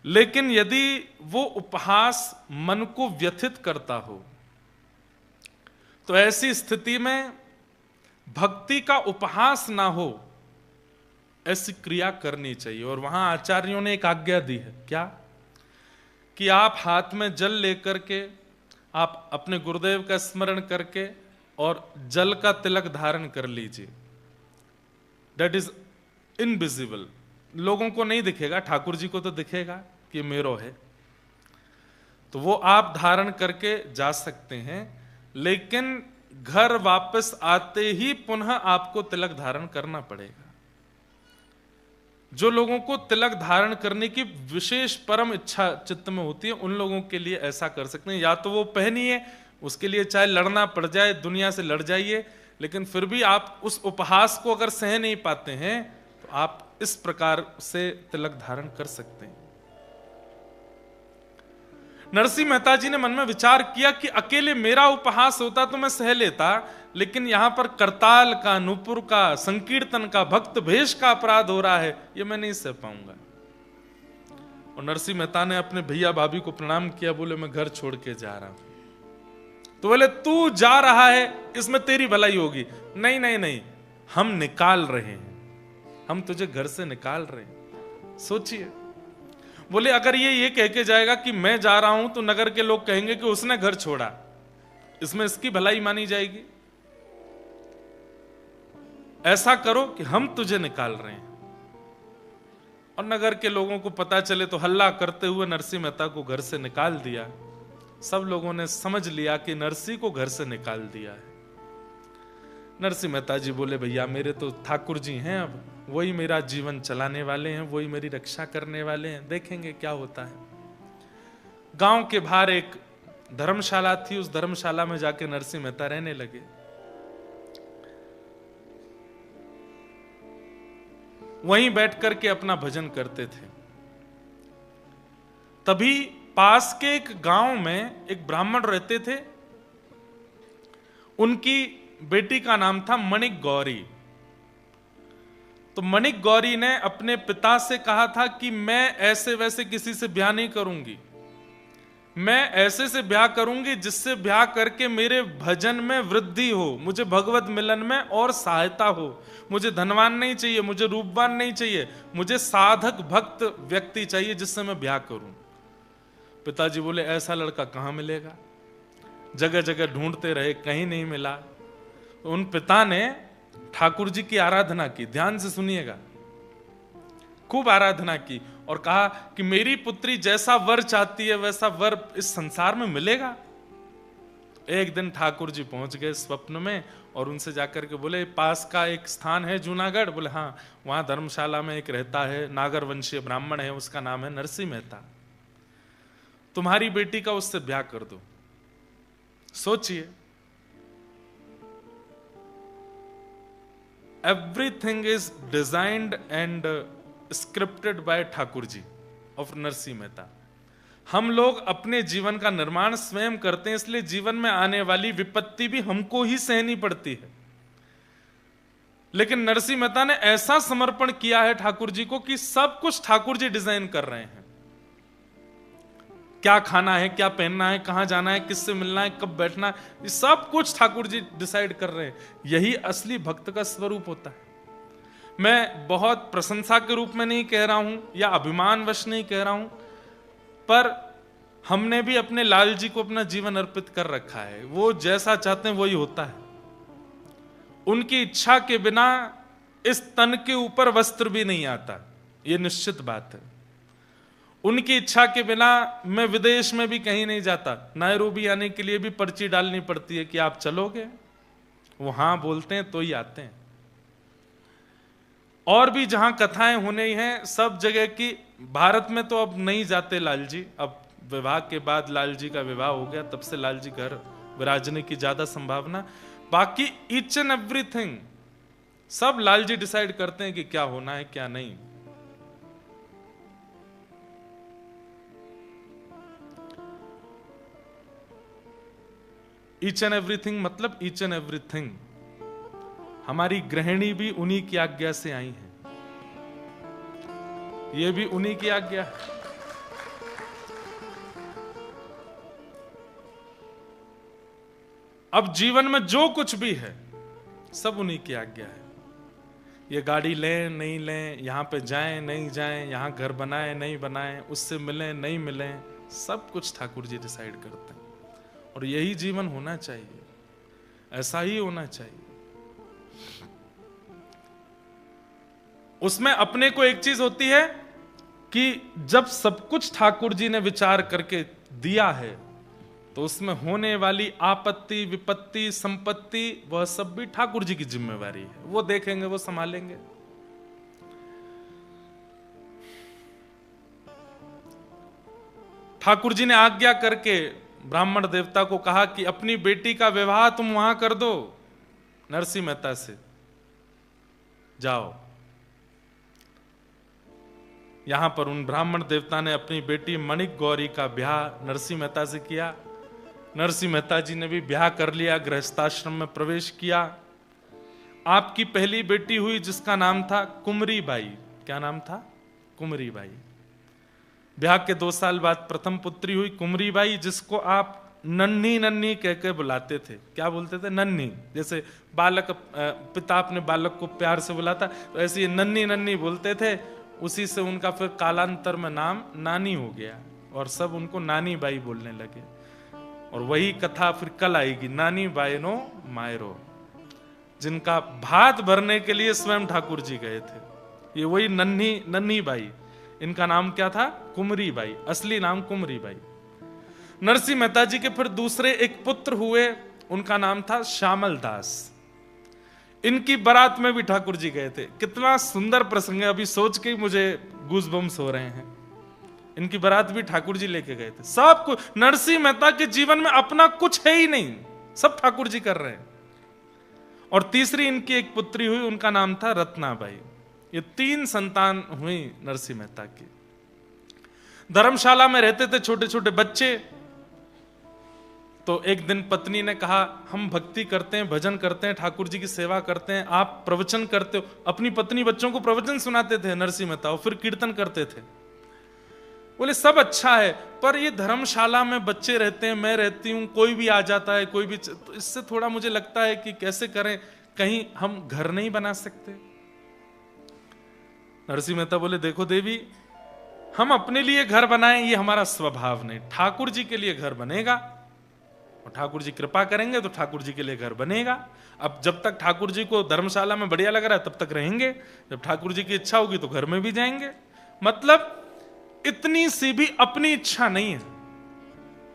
लेकिन यदि वो उपहास मन को व्यथित करता हो, तो ऐसी स्थिति में भक्ति का उपहास ना हो, ऐसी क्रिया करनी चाहिए। और वहां आचार्यों ने एक आज्ञा दी है, क्या? कि आप हाथ में जल लेकर के, आप अपने गुरुदेव का स्मरण करके और जल का तिलक धारण कर लीजिए। दैट इज इनविजिबल, लोगों को नहीं दिखेगा, ठाकुर जी को तो दिखेगा कि मेरो है, तो वो आप धारण करके जा सकते हैं। लेकिन घर वापस आते ही पुनः आपको तिलक धारण करना पड़ेगा। जो लोगों को तिलक धारण करने की विशेष परम इच्छा चित्त में होती है, उन लोगों के लिए ऐसा कर सकते हैं, या तो वो पहनिए, उसके लिए चाहे लड़ना पड़ जाए, दुनिया से लड़ जाइए, लेकिन फिर भी आप उस उपहास को अगर सह नहीं पाते हैं, तो आप इस प्रकार से तिलक धारण कर सकते हैं। नरसिंह मेहता जी ने मन में विचार किया कि अकेले मेरा उपहास होता तो मैं सह लेता, लेकिन यहां पर करताल का, नूपुर का, संकीर्तन का, भक्त भेष का अपराध हो रहा है, ये मैं नहीं सह पाऊंगा। और नरसिंह मेहता ने अपने भैया भाभी को प्रणाम किया, बोले मैं घर छोड़ के जा रहा हूं। तो बोले तू जा रहा है, इसमें तेरी भलाई होगी। नहीं नहीं नहीं, हम निकाल रहे हैं, हम तुझे घर से निकाल रहे हैं। सोचिए, बोले अगर ये कह के जाएगा कि मैं जा रहा हूं, तो नगर के लोग कहेंगे कि उसने घर छोड़ा, इसमें इसकी भलाई मानी जाएगी। ऐसा करो कि हम तुझे निकाल रहे हैं। और नगर के लोगों को पता चले तो हल्ला करते हुए नरसिंह मेहता को घर से निकाल दिया। सब लोगों ने समझ लिया कि नरसिंह को घर से निकाल दिया है। नरसिंह मेहता जी बोले भैया मेरे तो ठाकुर जी हैं, अब वही मेरा जीवन चलाने वाले हैं, वही मेरी रक्षा करने वाले हैं, देखेंगे क्या होता है। गांव के बाहर एक धर्मशाला थी, उस धर्मशाला में जाके नरसिंह मेहता रहने लगे। वहीं बैठ करके अपना भजन करते थे। तभी पास के एक गांव में एक ब्राह्मण रहते थे, उनकी बेटी का नाम था मणिक गौरी। तो मणिक गौरी ने अपने पिता से कहा था कि मैं ऐसे वैसे किसी से ब्याह नहीं करूंगी, मैं ऐसे से ब्याह करूंगी जिससे ब्याह करके मेरे भजन में वृद्धि हो, मुझे भगवत मिलन में और सहायता हो। मुझे धनवान नहीं चाहिए, मुझे रूपवान नहीं चाहिए, मुझे साधक भक्त व्यक्ति चाहिए जिससे मैं ब्याह करूं। पिताजी बोले ऐसा लड़का कहां मिलेगा, जगह जगह ढूंढते रहे, कहीं नहीं मिला। तो उन पिता ने ठाकुर जी की आराधना की, ध्यान से सुनिएगा, खूब आराधना की और कहा कि मेरी पुत्री जैसा वर चाहती है वैसा वर इस संसार में मिलेगा। एक दिन ठाकुर जी पहुंच गए स्वप्न में और उनसे जाकर के बोले पास का एक स्थान है जूनागढ़, बोले हाँ, वहां धर्मशाला में एक रहता है, नागर वंशीय ब्राह्मण है, उसका नाम है नरसिंह मेहता, तुम्हारी बेटी का उससे ब्याह कर दो। सोचिए, everything is designed and scripted by Thakur ji of Narsinh Mehta. हम लोग अपने जीवन का निर्माण स्वयं करते हैं, इसलिए जीवन में आने वाली विपत्ति भी हमको ही सहनी पड़ती है। लेकिन नरसिंह मेहता ने ऐसा समर्पण किया है ठाकुर जी को कि सब कुछ ठाकुर जी डिजाइन कर रहे हैं। क्या खाना है, क्या पहनना है, कहां जाना है, किससे मिलना है, कब बैठना है, ये सब कुछ ठाकुर जी डिसाइड कर रहे हैं। यही असली भक्त का स्वरूप होता है। मैं बहुत प्रशंसा के रूप में नहीं कह रहा हूं या अभिमानवश नहीं कह रहा हूं, पर हमने भी अपने लाल जी को अपना जीवन अर्पित कर रखा है। वो जैसा चाहते हैं वही होता है। उनकी इच्छा के बिना इस तन के ऊपर वस्त्र भी नहीं आता, यह निश्चित बात है। उनकी इच्छा के बिना मैं विदेश में भी कहीं नहीं जाता। नायरोबी आने के लिए भी पर्ची डालनी पड़ती है कि आप चलोगे, वो हां बोलते हैं तो ही आते हैं। और भी जहां कथाएं होने ही हैं सब जगह की, भारत में तो अब नहीं जाते लाल जी। अब विवाह के बाद लाल जी का विवाह हो गया, तब से लाल जी घर विराजने की ज्यादा संभावना। बाकी ईच एंड एवरीथिंग सब लाल जी डिसाइड करते हैं कि क्या होना है क्या नहीं। ईच एंड एवरीथिंग मतलब ईच एंड एवरीथिंग। हमारी गृहिणी भी उन्हीं की आज्ञा से आई है, ये भी उन्हीं की आज्ञा है। अब जीवन में जो कुछ भी है सब उन्हीं की आज्ञा है। ये गाड़ी लें नहीं लें, यहां पे जाएं नहीं जाएं, यहां घर बनाएं नहीं बनाएं, उससे मिलें नहीं मिलें, सब कुछ ठाकुर जी डिसाइड करते हैं। और यही जीवन होना चाहिए, ऐसा ही होना चाहिए। उसमें अपने को एक चीज होती है कि जब सब कुछ ठाकुर जी ने विचार करके दिया है तो उसमें होने वाली आपत्ति विपत्ति संपत्ति वह सब भी ठाकुर जी की जिम्मेवारी है। वो देखेंगे, वो संभालेंगे। ठाकुर जी ने आज्ञा करके ब्राह्मण देवता को कहा कि अपनी बेटी का विवाह तुम वहां कर दो नरसिंह मेहता से, जाओ। यहां पर उन ब्राह्मण देवता ने अपनी बेटी मणिक गौरी का ब्याह नरसिंह मेहता से किया। नरसिंह मेहता जी ने भी ब्याह कर लिया, गृहस्थाश्रम में प्रवेश किया। आपकी पहली बेटी हुई जिसका नाम था कुमरी बाई। क्या नाम था? कुमरी बाई। ब्याह के 2 साल बाद प्रथम पुत्री हुई कुमरी बाई, जिसको आप नन्ही नन्ही कह के बुलाते थे। क्या बोलते थे? नन्ही। जैसे बालक पिता अपने बालक को प्यार से बुलाता, तो ऐसे नन्ही नन्ही बोलते थे। उसी से उनका फिर कालांतर में नाम नानी हो गया और सब उनको नानी बाई बोलने लगे। और वही कथा फिर कल आएगी, नानी बायनो मायरो, जिनका भात भरने के लिए स्वयं ठाकुर जी गए थे। ये वही नन्ही नन्ही बाई, इनका नाम क्या था? कुमरी बाई। असली नाम कुमरी बाई। नरसिंह मेहता जी के फिर दूसरे एक पुत्र हुए, उनका नाम था श्यामल दास। इनकी बारात में भी ठाकुर जी गए थे। कितना सुंदर प्रसंग है, अभी सोच के ही मुझे गूज़बम्स हो रहे हैं। इनकी बारात भी ठाकुर जी लेके गए थे। सब कुछ नरसिंह मेहता के जीवन में अपना कुछ है ही नहीं, सब ठाकुर जी कर रहे हैं। और तीसरी इनकी एक पुत्री हुई, उनका नाम था रत्नाबाई। ये 3 संतान हुई नरसिंह मेहता की। धर्मशाला में रहते थे छोटे छोटे बच्चे। तो एक दिन पत्नी ने कहा, हम भक्ति करते हैं, भजन करते हैं, ठाकुर जी की सेवा करते हैं, आप प्रवचन करते हो। अपनी पत्नी बच्चों को प्रवचन सुनाते थे नरसिंह मेहता, और फिर कीर्तन करते थे। बोले सब अच्छा है, पर ये धर्मशाला में बच्चे रहते हैं, मैं रहती हूं, कोई भी आ जाता है, कोई भी, तो इससे थोड़ा मुझे लगता है कि कैसे करें, कहीं हम घर नहीं बना सकते। नरसिंह मेहता बोले, देखो देवी, हम अपने लिए घर बनाएं ये हमारा स्वभाव नहीं। ठाकुर जी के लिए घर बनेगा और ठाकुर जी कृपा करेंगे तो ठाकुर जी के लिए घर बनेगा। अब जब तक ठाकुर जी को धर्मशाला में बढ़िया लग रहा है तब तक रहेंगे, जब ठाकुर जी की इच्छा होगी तो घर में भी जाएंगे। मतलब इतनी सी भी अपनी इच्छा नहीं है,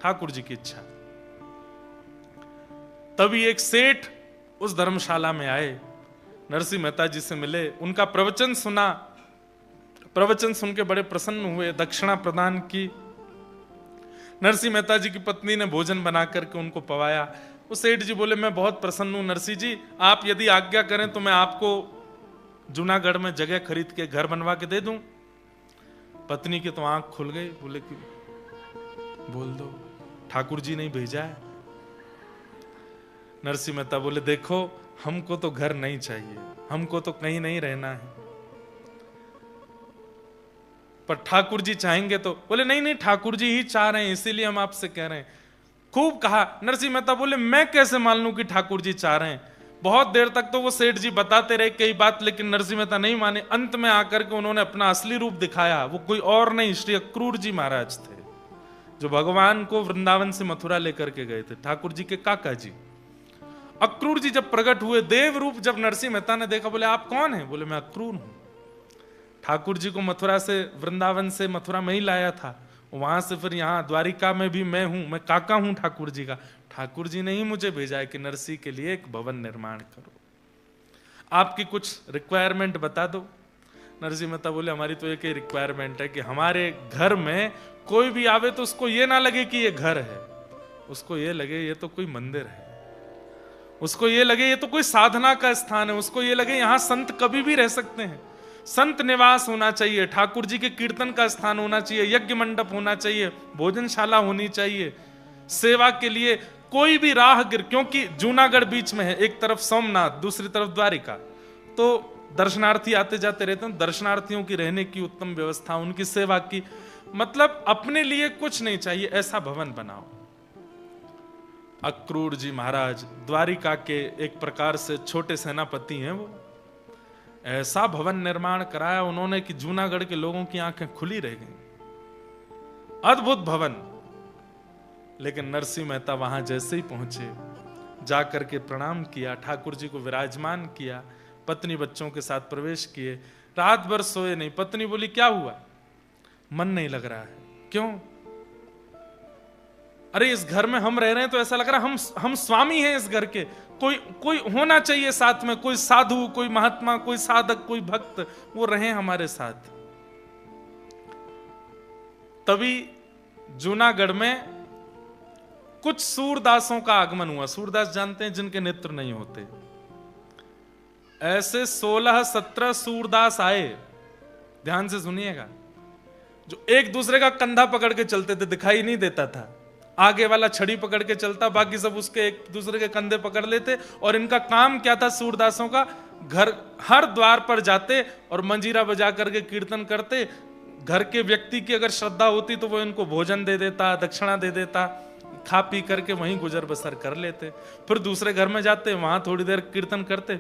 ठाकुर जी की इच्छा। तभी एक सेठ उस धर्मशाला में आए, नरसिंह मेहता जी से मिले, उनका प्रवचन सुना। प्रवचन सुन के बड़े प्रसन्न हुए, दक्षिणा प्रदान की। नरसिंह मेहता जी की पत्नी ने भोजन बना करके उनको पवाया। वो सेठ जी बोले, मैं बहुत प्रसन्न हूं नरसिंह जी, आप यदि आज्ञा करें तो मैं आपको जूनागढ़ में जगह खरीद के घर बनवा के दे दूं? पत्नी की तो आंख खुल गई, बोले कि बोल दो, ठाकुर जी ने भेजा है। नरसिंह मेहता बोले देखो, हमको तो घर नहीं चाहिए, हमको तो कहीं नहीं रहना है, पर ठाकुर जी चाहेंगे तो। बोले नहीं नहीं, ठाकुर जी ही चाह रहे हैं, इसीलिए हम आपसे कह रहे हैं। खूब कहा। नरसिंह मेहता बोले मैं कैसे मान लूं कि ठाकुर जी चाह रहे हैं? बहुत देर तक तो वो सेठ जी बताते रहे कई बात, लेकिन नरसिंह मेहता नहीं माने। अंत में आकर के उन्होंने अपना असली रूप दिखाया। वो कोई और नहीं, श्री अक्रूर जी महाराज थे, जो भगवान को वृंदावन से मथुरा लेकर के गए थे, ठाकुर जी के काका जी। अक्रूर जी जब प्रकट हुए, देव रूप जब नरसिंह मेहता ने देखा, बोले आप कौन हैं? बोले मैं अक्रूर हूं, ठाकुर जी को मथुरा से, वृंदावन से मथुरा में ही लाया था, वहां से फिर यहां द्वारिका में भी मैं हूं, मैं काका हूं ठाकुर जी का। ठाकुर जी ने ही मुझे भेजा है कि नरसिंह के लिए एक भवन निर्माण करो, आपकी कुछ रिक्वायरमेंट बता दो। नरसिंह मेहता बोले हमारी तो एक ही रिक्वायरमेंट है कि हमारे घर में कोई भी आवे तो उसको ये ना लगे कि ये घर है, उसको ये लगे ये तो कोई मंदिर है, उसको ये लगे ये तो कोई साधना का स्थान है, उसको ये लगे यहां संत कभी भी रह सकते हैं, संत निवास होना चाहिए, ठाकुर जी के कीर्तन का स्थान होना चाहिए, यज्ञ मंडप होना चाहिए, भोजनशाला होनी चाहिए, सेवा के लिए कोई भी राहगीर, क्योंकि जूनागढ़ बीच में है, एक तरफ सोमनाथ दूसरी तरफ द्वारिका, तो दर्शनार्थी आते जाते रहते हैं, दर्शनार्थियों की रहने की उत्तम व्यवस्था, उनकी सेवा की, मतलब अपने लिए कुछ नहीं चाहिए, ऐसा भवन बनाओ। अक्रूर जी महाराज द्वारिका के एक प्रकार से छोटे सेनापति हैं, वो ऐसा भवन निर्माण कराया उन्होंने कि जूनागढ़ के लोगों की आंखें खुली रह गईं। अद्भुत भवन। लेकिन नरसिंह मेहता वहां जैसे ही पहुंचे, जाकर के प्रणाम किया, ठाकुर जी को विराजमान किया, पत्नी बच्चों के साथ प्रवेश किए, रात भर सोए नहीं। पत्नी बोली क्या हुआ? मन नहीं लग रहा है। क्यों? अरे इस घर में हम रह रहे हैं तो ऐसा लग रहा है हम स्वामी हैं इस घर के, कोई होना चाहिए साथ में, कोई साधु, कोई महात्मा, कोई साधक, कोई भक्त, वो रहे हमारे साथ। तभी जूनागढ़ में कुछ सूरदासों का आगमन हुआ। सूरदास जानते हैं, जिनके नेत्र नहीं होते। ऐसे 16-17 सूरदास आए, ध्यान से सुनिएगा, जो एक दूसरे का कंधा पकड़ के चलते थे, दिखाई नहीं देता था, आगे वाला छड़ी पकड़ के चलता, बाकी सब उसके एक दूसरे के कंधे पकड़ लेते। और इनका काम क्या था सूरदासों का? घर हर द्वार पर जाते और मंजीरा बजा करके कीर्तन करते। घर के व्यक्ति की अगर श्रद्धा होती तो वो इनको भोजन दे देता, दक्षिणा दे देता, खा पी करके वहीं गुजर बसर कर लेते। फिर दूसरे घर में जाते, वहां थोड़ी देर कीर्तन करते।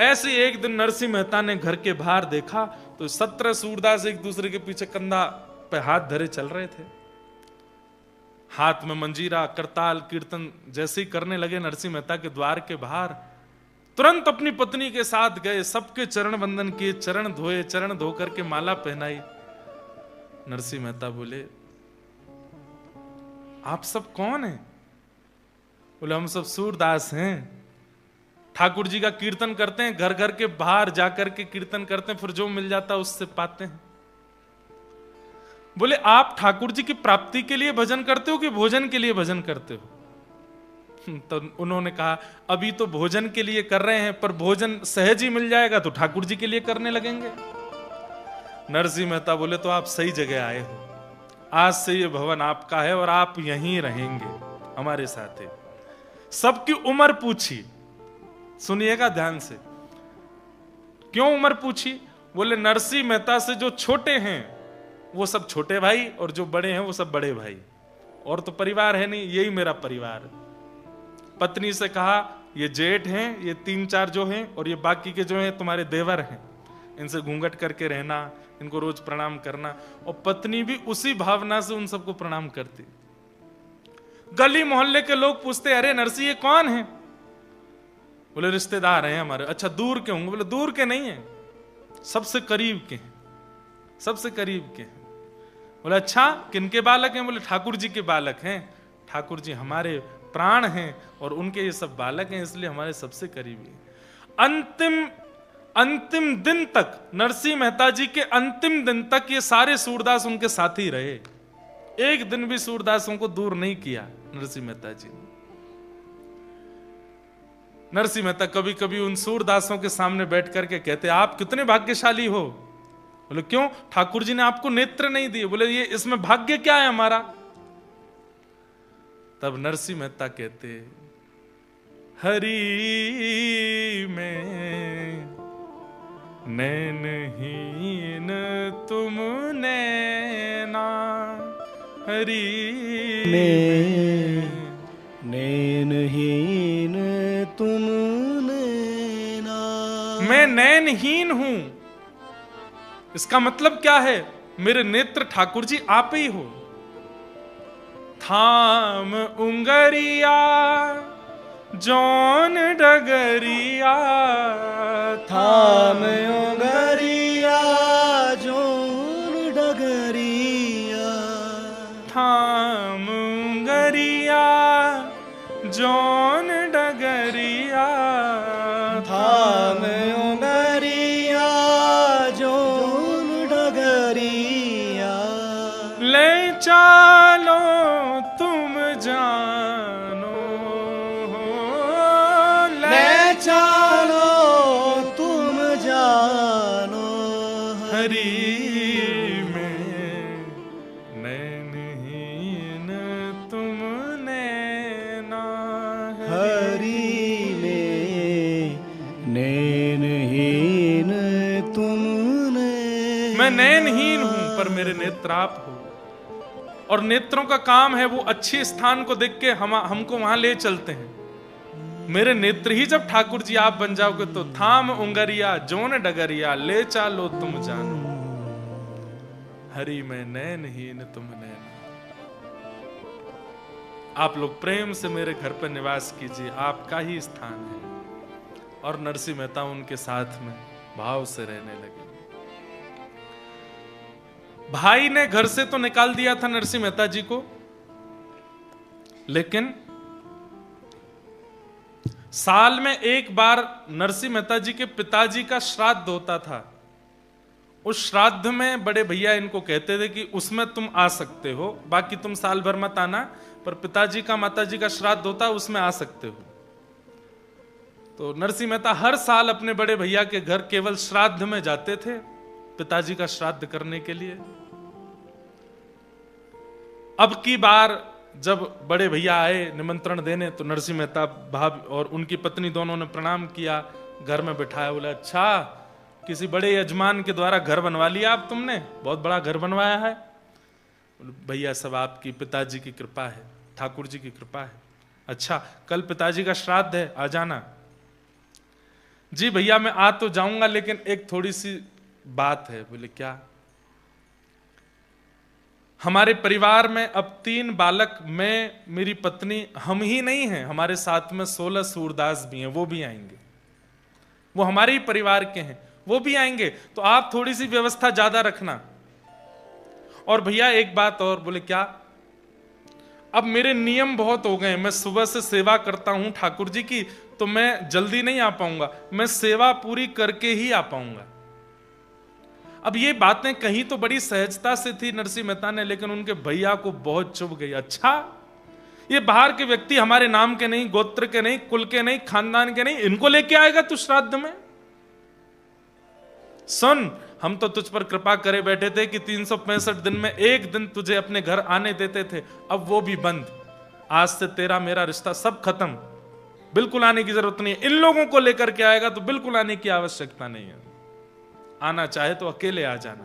ऐसे एक दिन नरसिंह मेहता ने घर के बाहर देखा तो 17 सूरदास एक दूसरे के पीछे कंधा पे हाथ धरे चल रहे थे, हाथ में मंजीरा, करताल, कीर्तन जैसे ही करने लगे नरसिंह मेहता के द्वार के बाहर, तुरंत अपनी पत्नी के साथ गए, सबके चरण वंदन किए, चरण धोए, चरण धो करके माला पहनाई। नरसिंह मेहता बोले आप सब कौन हैं? बोले हम सब सूरदास हैं, ठाकुर जी का कीर्तन करते हैं, घर घर के बाहर जाकर के कीर्तन करते हैं, फिर जो मिल जाता है उससे पाते हैं। बोले आप ठाकुर जी की प्राप्ति के लिए भजन करते हो कि भोजन के लिए भजन करते हो? तो उन्होंने कहा अभी तो भोजन के लिए कर रहे हैं, पर भोजन सहज ही मिल जाएगा तो ठाकुर जी के लिए करने लगेंगे। नरसिंह मेहता बोले तो आप सही जगह आए हो, आज से ये भवन आपका है और आप यहीं रहेंगे हमारे साथ है। सबकी उम्र पूछी, सुनिएगा ध्यान से। क्यों उम्र पूछी? बोले नरसिंह मेहता से जो छोटे हैं वो सब छोटे भाई, और जो बड़े हैं वो सब बड़े भाई, और तो परिवार है नहीं, यही मेरा परिवार। पत्नी से कहा ये जेठ हैं, ये 3-4 जो हैं, और ये बाकी के जो हैं तुम्हारे देवर हैं, इनसे घूंघट करके रहना, इनको रोज प्रणाम करना। और पत्नी भी उसी भावना से उन सबको प्रणाम करती। गली मोहल्ले के लोग पूछते अरे नरसिंह ये कौन है? बोले रिश्तेदार हैं हमारे। अच्छा दूर के होंगे? बोले दूर के नहीं है, सबसे करीब के हैं, सबसे करीब के हैं। बोले अच्छा किनके बालक हैं? बोले ठाकुर जी के बालक हैं, ठाकुर जी हमारे प्राण हैं और उनके ये सब बालक हैं, इसलिए हमारे सबसे करीबी हैं। अंतिम दिन तक, नरसिंह मेहता जी के अंतिम दिन तक ये सारे सूरदास उनके साथ ही रहे, एक दिन भी सूरदासों को दूर नहीं किया नरसिंह मेहता जी ने। नरसिंह मेहता कभी कभी उन सूरदासों के सामने बैठ करके कहते, आप कितने भाग्यशाली हो। बोले क्यों? ठाकुर जी ने आपको नेत्र नहीं दिए। बोले ये इसमें भाग्य क्या है हमारा? तब नरसिंह मेहता कहते, हरि में नैनहीन तुम नैना, हरि में नैनहीन तुम नैना। मैं नैनहीन हूं, इसका मतलब क्या है? मेरे नेत्र ठाकुर जी आप ही हो। थाम उंगरिया जौन डगरिया, थाम उंगरिया जौन डगरिया, थाम उंगरिया जौन डगरिया, थाम उंगरिया जौन डगरिया। ले चालो तुम जानो, ले चालो तुम जानो, हरि में नैनहीन तुम नैना, हरि में नैनहीन तुम नैना। मैं नैनहीन हूं पर मेरे नेत्र आप हो। और नेत्रों का काम है वो अच्छे स्थान को देख के हमको वहां ले चलते हैं। मेरे नेत्र ही जब ठाकुर जी आप बन जाओगे तो थाम उंगरिया जोन डगरिया, ले चालो तुम जानो, हरि में नैनहीन तुम नैना। आप लोग प्रेम से मेरे घर पर निवास कीजिए, आपका ही स्थान है। और नरसिंह मेहता उनके साथ में भाव से रहने लगे। भाई ने घर से तो निकाल दिया था नरसिंह मेहता जी को, लेकिन साल में एक बार नरसिंह मेहता जी के पिताजी का श्राद्ध होता था। उस श्राद्ध में बड़े भैया इनको कहते थे कि उसमें तुम आ सकते हो, बाकी तुम साल भर मत आना, पर पिताजी का माताजी का श्राद्ध होता है उसमें आ सकते हो। तो नरसिंह मेहता हर साल अपने बड़े भैया के घर केवल श्राद्ध में जाते थे, पिताजी का श्राद्ध करने के लिए। अब की बार जब बड़े भैया आए निमंत्रण देने तो नरसिंह मेहता भाभी और उनकी पत्नी दोनों ने प्रणाम किया, घर में बिठाया। बोले अच्छा, किसी बड़े यजमान के द्वारा घर बनवा लिया आप तुमने, बहुत बड़ा घर बनवाया है। भैया सब आपकी पिताजी की कृपा है, ठाकुर जी की कृपा है। अच्छा कल पिताजी का श्राद्ध है, आ जाना। जी भैया मैं आ तो जाऊंगा, लेकिन एक थोड़ी सी बात है। बोले क्या? हमारे परिवार में अब 3 बालक, मैं मेरी पत्नी, हम ही नहीं हैं, हमारे साथ में 16 सूरदास भी हैं, वो भी आएंगे, वो हमारे ही परिवार के हैं, वो भी आएंगे, तो आप थोड़ी सी व्यवस्था ज्यादा रखना। और भैया एक बात और। बोले क्या? अब मेरे नियम बहुत हो गए, मैं सुबह से सेवा करता हूं ठाकुर जी की, तो मैं जल्दी नहीं आ पाऊंगा, मैं सेवा पूरी करके ही आ पाऊंगा। अब ये बातें कहीं तो बड़ी सहजता से थी नरसिंह मेहता ने, लेकिन उनके भैया को बहुत चुभ गई। अच्छा ये बाहर के व्यक्ति, हमारे नाम के नहीं, गोत्र के नहीं, कुल के नहीं, खानदान के नहीं, इनको लेके आएगा तू श्राद्ध में? सुन, हम तो तुझ पर कृपा करे बैठे थे कि 365 दिन में एक दिन तुझे अपने घर आने देते थे, अब वो भी बंद। आज से तेरा मेरा रिश्ता सब खत्म, बिल्कुल आने की जरूरत नहीं है। इन लोगों को लेकर के आएगा तो बिल्कुल आने की आवश्यकता नहीं है, आना चाहे तो अकेले आ जाना।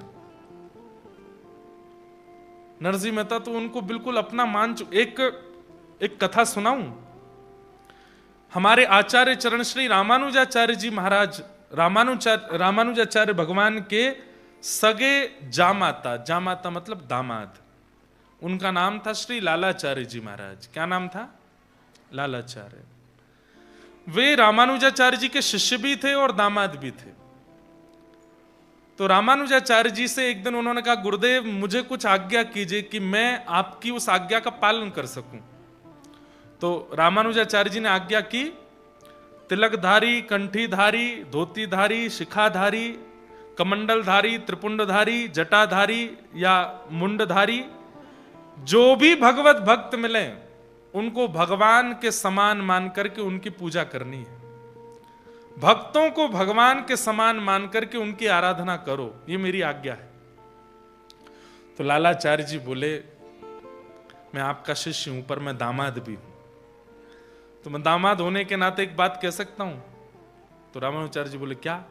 नरसिंह मेहता तो उनको बिल्कुल अपना मान चुके। एक कथा सुनाऊं। हमारे आचार्य चरण श्री रामानुजाचार्य जी महाराज, रामानुजाचार्य भगवान के सगे जामाता, जामाता मतलब दामाद, उनका नाम था श्री लालाचार्य जी महाराज। क्या नाम था? लालाचार्य। वे रामानुजाचार्य जी के शिष्य भी थे और दामाद भी थे। तो रामानुजाचार्य जी से एक दिन उन्होंने कहा, गुरुदेव मुझे कुछ आज्ञा कीजिए कि मैं आपकी उस आज्ञा का पालन कर सकूं। तो रामानुजाचार्य जी ने आज्ञा की, तिलकधारी, कंठीधारी, धोतीधारी, शिखाधारी, कमंडलधारी, त्रिपुंडधारी, जटाधारी या मुंडधारी, जो भी भगवत भक्त मिले उनको भगवान के समान मान करके उनकी पूजा करनी है। भक्तों को भगवान के समान मान करके उनकी आराधना करो, ये मेरी आज्ञा है। तो लालाचार्य जी बोले, मैं आपका शिष्य हूं पर मैं दामाद भी हूं, तो मैं दामाद होने के नाते एक बात कह सकता हूं। तो रामानुजाचार्य जी बोले, क्या?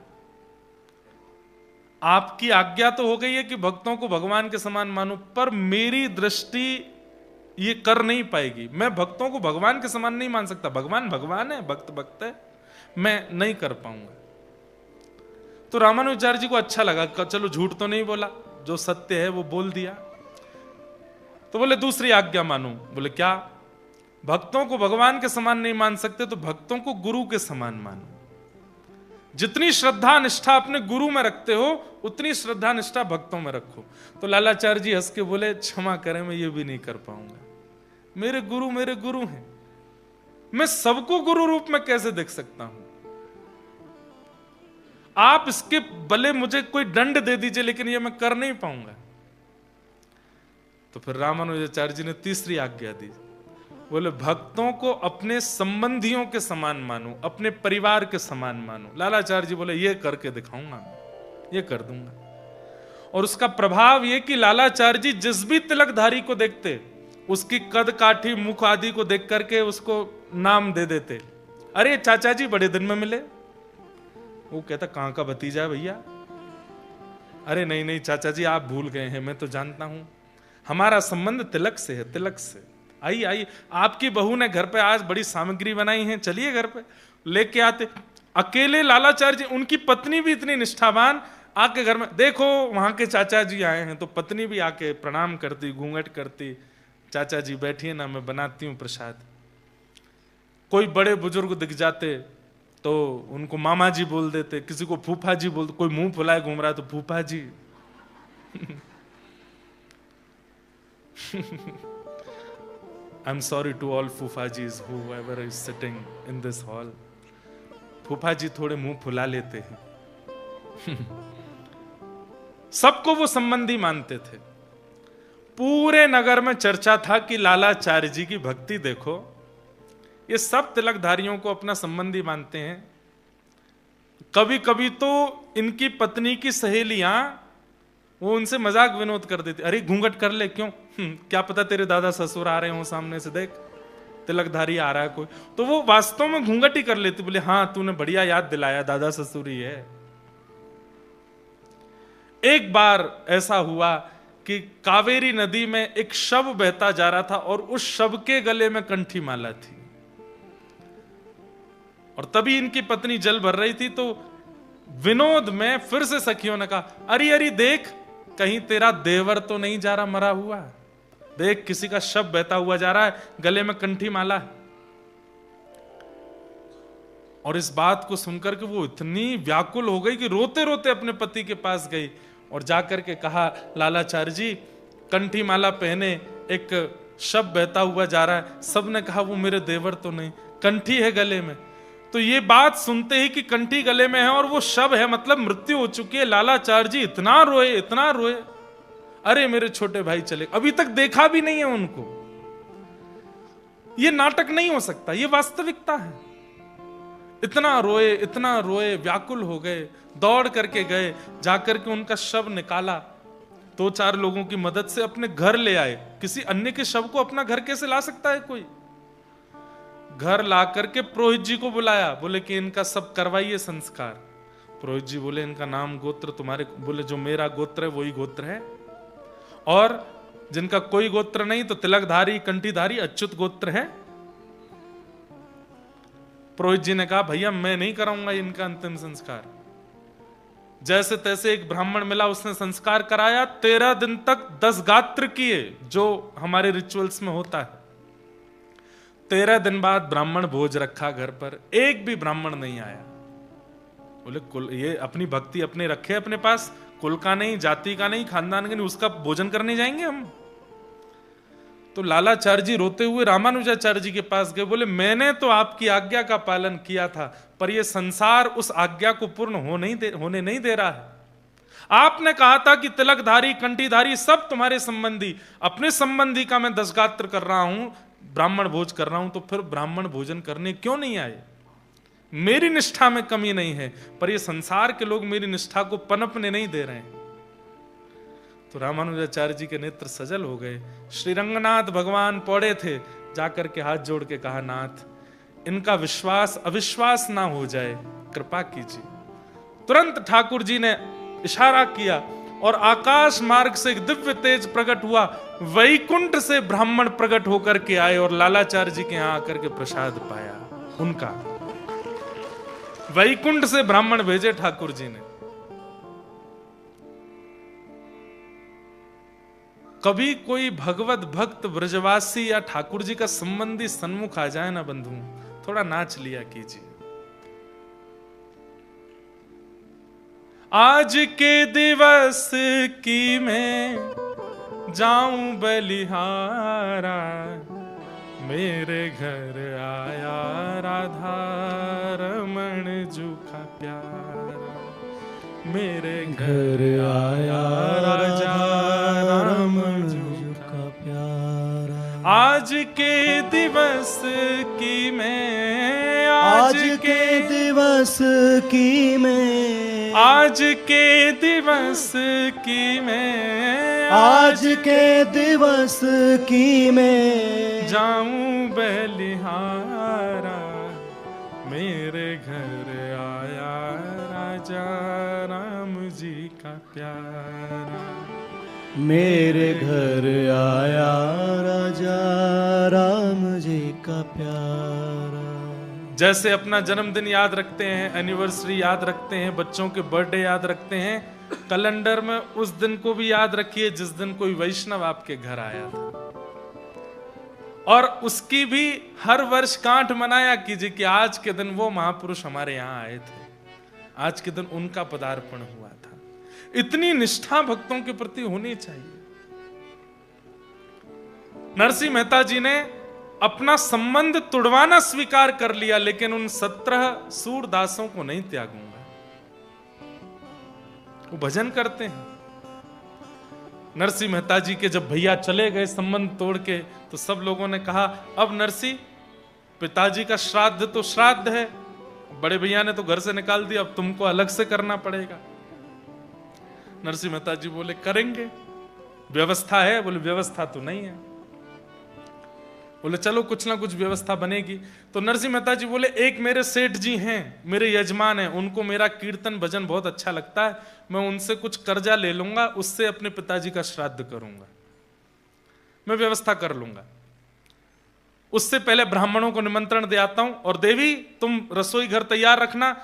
आपकी आज्ञा तो हो गई है कि भक्तों को भगवान के समान मानो, पर मेरी दृष्टि ये कर नहीं पाएगी। मैं भक्तों को भगवान के समान नहीं मान सकता। भगवान भगवान है, भक्त भक्त है, मैं नहीं कर पाऊंगा। तो रामानुजाचार्य जी को अच्छा लगा, चलो झूठ तो नहीं बोला, जो सत्य है वो बोल दिया। तो बोले, दूसरी आज्ञा मानो। बोले, क्या? भक्तों को भगवान के समान नहीं मान सकते तो भक्तों को गुरु के समान मानो। जितनी श्रद्धा निष्ठा अपने गुरु में रखते हो उतनी श्रद्धा निष्ठा भक्तों में रखो। तो लालाचार्य जी हंस के बोले, क्षमा करें, मैं ये भी नहीं कर पाऊंगा। मेरे गुरु हैं, मैं सबको गुरु रूप में कैसे देख सकता हूं? आप इसके भले मुझे कोई दंड दे दीजिए, लेकिन ये मैं कर नहीं पाऊंगा। तो फिर रामानुजाचार्य जी ने तीसरी आज्ञा दी। बोले, भक्तों को अपने संबंधियों के समान मानो, अपने परिवार के समान मानो। लालाचार्य जी बोले, ये करके दिखाऊंगा, ये कर दूंगा। और उसका प्रभाव ये कि लालाचार्य जी जिस भी तिलकधारी को देखते, उसकी कद काठी मुख आदि को देख करके उसको नाम दे देते। अरे चाचा जी, बड़े दिन में मिले। वो कहता, कहां का भतीजा है भैया? अरे नहीं नहीं चाचा जी, आप भूल गए हैं, मैं तो जानता हूं, हमारा संबंध तिलक से है, तिलक से। आई आई, आपकी बहू ने घर पे आज बड़ी सामग्री बनाई है, चलिए घर पे लेके आते। अकेले लालाचार्य जी, उनकी पत्नी भी इतनी निष्ठावान, आके घर में देखो वहां के चाचा जी आए हैं, तो पत्नी भी आके प्रणाम करती, घूंघट करती, चाचा जी बैठिए ना, मैं बनाती हूं प्रसाद। कोई बड़े बुजुर्ग दिख जाते तो उनको मामा जी बोल देते, किसी को फूफा जी बोलते, कोई मुंह फुलाए घूम रहा है तो फूफा जी। I'm sorry to all फूफाजीज whoever is sitting in this hall. फूफा जी थोड़े मुंह फुला लेते हैं। सबको वो संबंधी मानते थे। पूरे नगर में चर्चा था कि लालाचार्य जी की भक्ति देखो, ये सब तिलकधारियों को अपना संबंधी मानते हैं। कभी कभी तो इनकी पत्नी की सहेलियां वो उनसे मजाक विनोद कर देती, अरे घूंघट कर ले, क्यों? क्या पता तेरे दादा ससुर आ रहे हो सामने से, देख तिलकधारी आ रहा है कोई, तो वो वास्तव में घूंघट ही कर लेती। बोले, हाँ तूने बढ़िया याद दिलाया, दादा ससुर ही है। एक बार ऐसा हुआ कि कावेरी नदी में एक शव बहता जा रहा था और उस शव के गले में कंठी माला थी, और तभी इनकी पत्नी जल भर रही थी। तो विनोद में फिर से सखियों ने कहा, अरे अरे देख, कहीं तेरा देवर तो नहीं जा रहा मरा हुआ, देख किसी का शव बहता हुआ जा रहा है, गले में कंठी माला है। और इस बात को सुनकर के वो इतनी व्याकुल हो गई कि रोते रोते अपने पति के पास गई और जाकर के कहा, लालाचार्य जी कंठी माला पहने एक शव बहता हुआ जा रहा है। सबने कहा वो मेरे देवर तो नहीं, कंठी है गले में। तो ये बात सुनते ही कि कंठी गले में है और वो शव है, मतलब मृत्यु हो चुकी है। लालाचार्य जी इतना रोए, इतना रोए, अरे मेरे छोटे भाई चले, अभी तक देखा भी नहीं है उनको। ये नाटक नहीं हो सकता, ये वास्तविकता है। इतना रोए, इतना रोए, व्याकुल हो गए, दौड़ करके गए, जाकर के उनका शव निकाला, 2-4 लोगों की मदद से अपने घर ले आए। किसी अन्य के शव को अपना घर कैसे ला सकता है कोई? घर ला करके पुरोहित जी को बुलाया, बोले कि इनका सब करवाइए संस्कार। पुरोहित जी बोले, इनका नाम गोत्र तुम्हारे, बोले जो मेरा गोत्र है वही गोत्र है, और जिनका कोई गोत्र नहीं तो तिलकधारी कंठीधारी अच्युत गोत्र है। पुरोहित जी ने कहा, भैया मैं नहीं कराऊंगा इनका अंतिम संस्कार। जैसे तैसे एक ब्राह्मण मिला, उसने संस्कार कराया। 13 दिन तक 10 गात्र किए, जो हमारे रिचुअल्स में होता है। 13 दिन बाद ब्राह्मण भोज रखा घर पर, एक भी ब्राह्मण नहीं आया। बोले कुल ये अपनी भक्ति अपने रखे अपने पास, कुल का नहीं, जाति का नहीं, खानदान का नहीं, उसका भोजन करने जाएंगे हम? तो लालाचार्य जी रोते हुए रामानुजाचार्य जी के पास गए, बोले मैंने तो आपकी आज्ञा का पालन किया था, पर यह संसार उस आज्ञा को पूर्ण होने नहीं दे रहा है। आपने कहा था कि तिलकधारी कंठीधारी सब तुम्हारे संबंधी, अपने संबंधी का मैं 10 गात्र कर रहा हूं, ब्राह्मण भोज कर रहा हूं, तो फिर ब्राह्मण भोजन करने क्यों नहीं आए? मेरी निष्ठा में कमी नहीं है, पर ये संसार के लोग मेरी निष्ठा को पनपने नहीं दे रहे हैं। तो रामानुजाचार्य जी के नेत्र सजल हो गए। श्री रंगनाथ भगवान पौड़े थे, जाकर के हाथ जोड़ के कहा, नाथ इनका विश्वास अविश्वास ना हो जाए, कृपा कीजिए। तुरंत ठाकुर जी ने इशारा किया और आकाश मार्ग से एक दिव्य तेज प्रकट हुआ। वैकुंठ से ब्राह्मण प्रकट होकर के आए और लालाचार्य जी के यहां आकर के प्रसाद पाया उनका। वैकुंठ से ब्राह्मण भेजे ठाकुर जी ने। कभी कोई भगवत भक्त ब्रजवासी या ठाकुर जी का संबंधी सन्मुख आ जाए ना बंधु, थोड़ा नाच लिया कीजिए। आज के दिवस की मैं जाऊं बलिहारा, मेरे घर आया राधा रमण जू का प्यारा, मेरे घर आया राजा रमण जू का प्यारा। आज के दिवस की मैं, आज के दिवस की मैं, आज के दिवस की मैं, आज के दिवस की मैं जाऊं बलिहारा, मेरे घर आया राजा राम जी का प्यारा, मेरे घर आया राजा राम जी का प्यारा। जैसे अपना जन्मदिन याद रखते हैं, एनिवर्सरी याद रखते हैं, बच्चों के बर्थडे याद रखते हैं, कैलेंडर में उस दिन को भी याद रखिए जिस दिन कोई वैष्णव आपके घर आया था, और उसकी भी हर वर्ष गांठ मनाया कीजिए कि आज के दिन वो महापुरुष हमारे यहां आए थे, आज के दिन उनका पदार्पण हुआ था। इतनी निष्ठा भक्तों के प्रति होनी चाहिए। नरसिंह मेहता जी ने अपना संबंध तुड़वाना स्वीकार कर लिया, लेकिन उन 17 सूरदासों को नहीं त्यागूंगा। वो भजन करते हैं। नरसिंह मेहता जी के जब भैया चले गए संबंध तोड़ के, तो सब लोगों ने कहा, अब नरसिंह पिताजी का श्राद्ध तो श्राद्ध है, बड़े भैया ने तो घर से निकाल दिया, अब तुमको अलग से करना पड़ेगा। नरसिंह मेहता जी बोले, करेंगे, व्यवस्था है। बोले, व्यवस्था तो नहीं है। बोले, चलो कुछ ना कुछ व्यवस्था बनेगी। तो नरसिंह मेहता जी बोले, एक मेरे सेठ जी हैं, मेरे यजमान हैं, उनको मेरा कीर्तन भजन बहुत अच्छा लगता है, मैं उनसे कुछ कर्जा ले लूंगा, उससे अपने पिताजी का श्राद्ध करूंगा, मैं व्यवस्था कर लूंगा। उससे पहले ब्राह्मणों को निमंत्रण दे आता हूं, और देवी तुम रसोई घर तैयार रखना,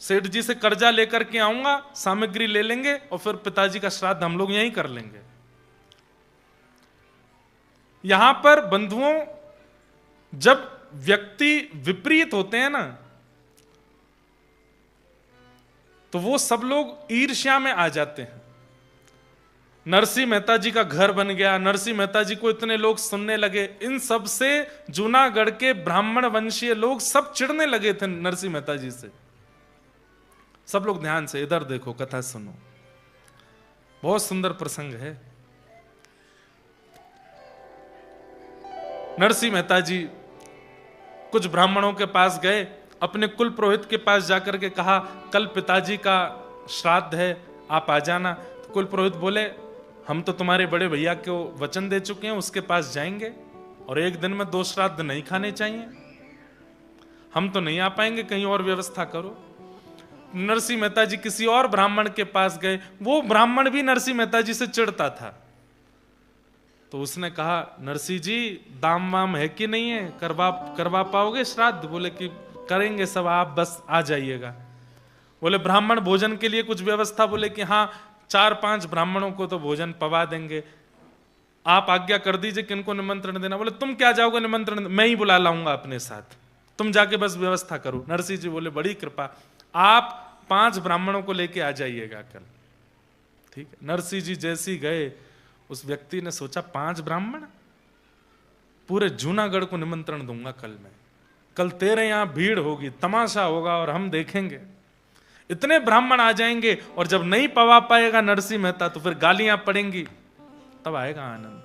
सेठ जी से कर्जा लेकर के आऊंगा, सामग्री ले लेंगे और फिर पिताजी का श्राद्ध हम लोग यहीं कर लेंगे। यहां पर बंधुओं, जब व्यक्ति विपरीत होते हैं ना, तो वो सब लोग ईर्ष्या में आ जाते हैं। नरसिंह मेहता जी का घर बन गया, नरसिंह मेहता जी को इतने लोग सुनने लगे, इन सब से जूनागढ़ के ब्राह्मण वंशीय लोग सब चिढ़ने लगे थे नरसिंह मेहता जी से। सब लोग ध्यान से इधर देखो, कथा सुनो, बहुत सुंदर प्रसंग है। नरसिंह मेहता जी कुछ ब्राह्मणों के पास गए, अपने कुल पुरोहित के पास जाकर के कहा, कल पिताजी का श्राद्ध है, आप आ जाना। तो कुल पुरोहित बोले, हम तो तुम्हारे बड़े भैया को वचन दे चुके हैं, उसके पास जाएंगे, और एक दिन में 2 श्राद्ध नहीं खाने चाहिए, हम तो नहीं आ पाएंगे, कहीं और व्यवस्था करो। नरसिंह मेहता जी किसी और ब्राह्मण के पास गए, वो ब्राह्मण भी नरसिंह मेहता जी से चिढ़ता था। तो उसने कहा, नरसिंह जी दाम वाम है कि नहीं है, करवा पाओगे श्राद्ध? बोले कि करेंगे सब, आप बस आ जाइएगा। बोले, ब्राह्मण भोजन के लिए कुछ व्यवस्था? बोले कि हाँ, 4-5 ब्राह्मणों को तो भोजन पवा देंगे, आप आज्ञा कर दीजिए किनको निमंत्रण देना। बोले, तुम क्या जाओगे निमंत्रण, मैं ही बुला लाऊंगा अपने साथ, तुम जाके बस व्यवस्था करो। नरसिंह जी बोले, बड़ी कृपा, आप 5 ब्राह्मणों को लेके आ जाइएगा कल। ठीक है। नरसिंह जी जैसे ही गए, उस व्यक्ति ने सोचा, 5 ब्राह्मण, पूरे जूनागढ़ को निमंत्रण दूंगा कल मैं, कल तेरे यहां भीड़ होगी, तमाशा होगा और हम देखेंगे, इतने ब्राह्मण आ जाएंगे, और जब नहीं पवा पाएगा नरसिंह मेहता तो फिर गालियां पड़ेंगी, तब आएगा आनंद।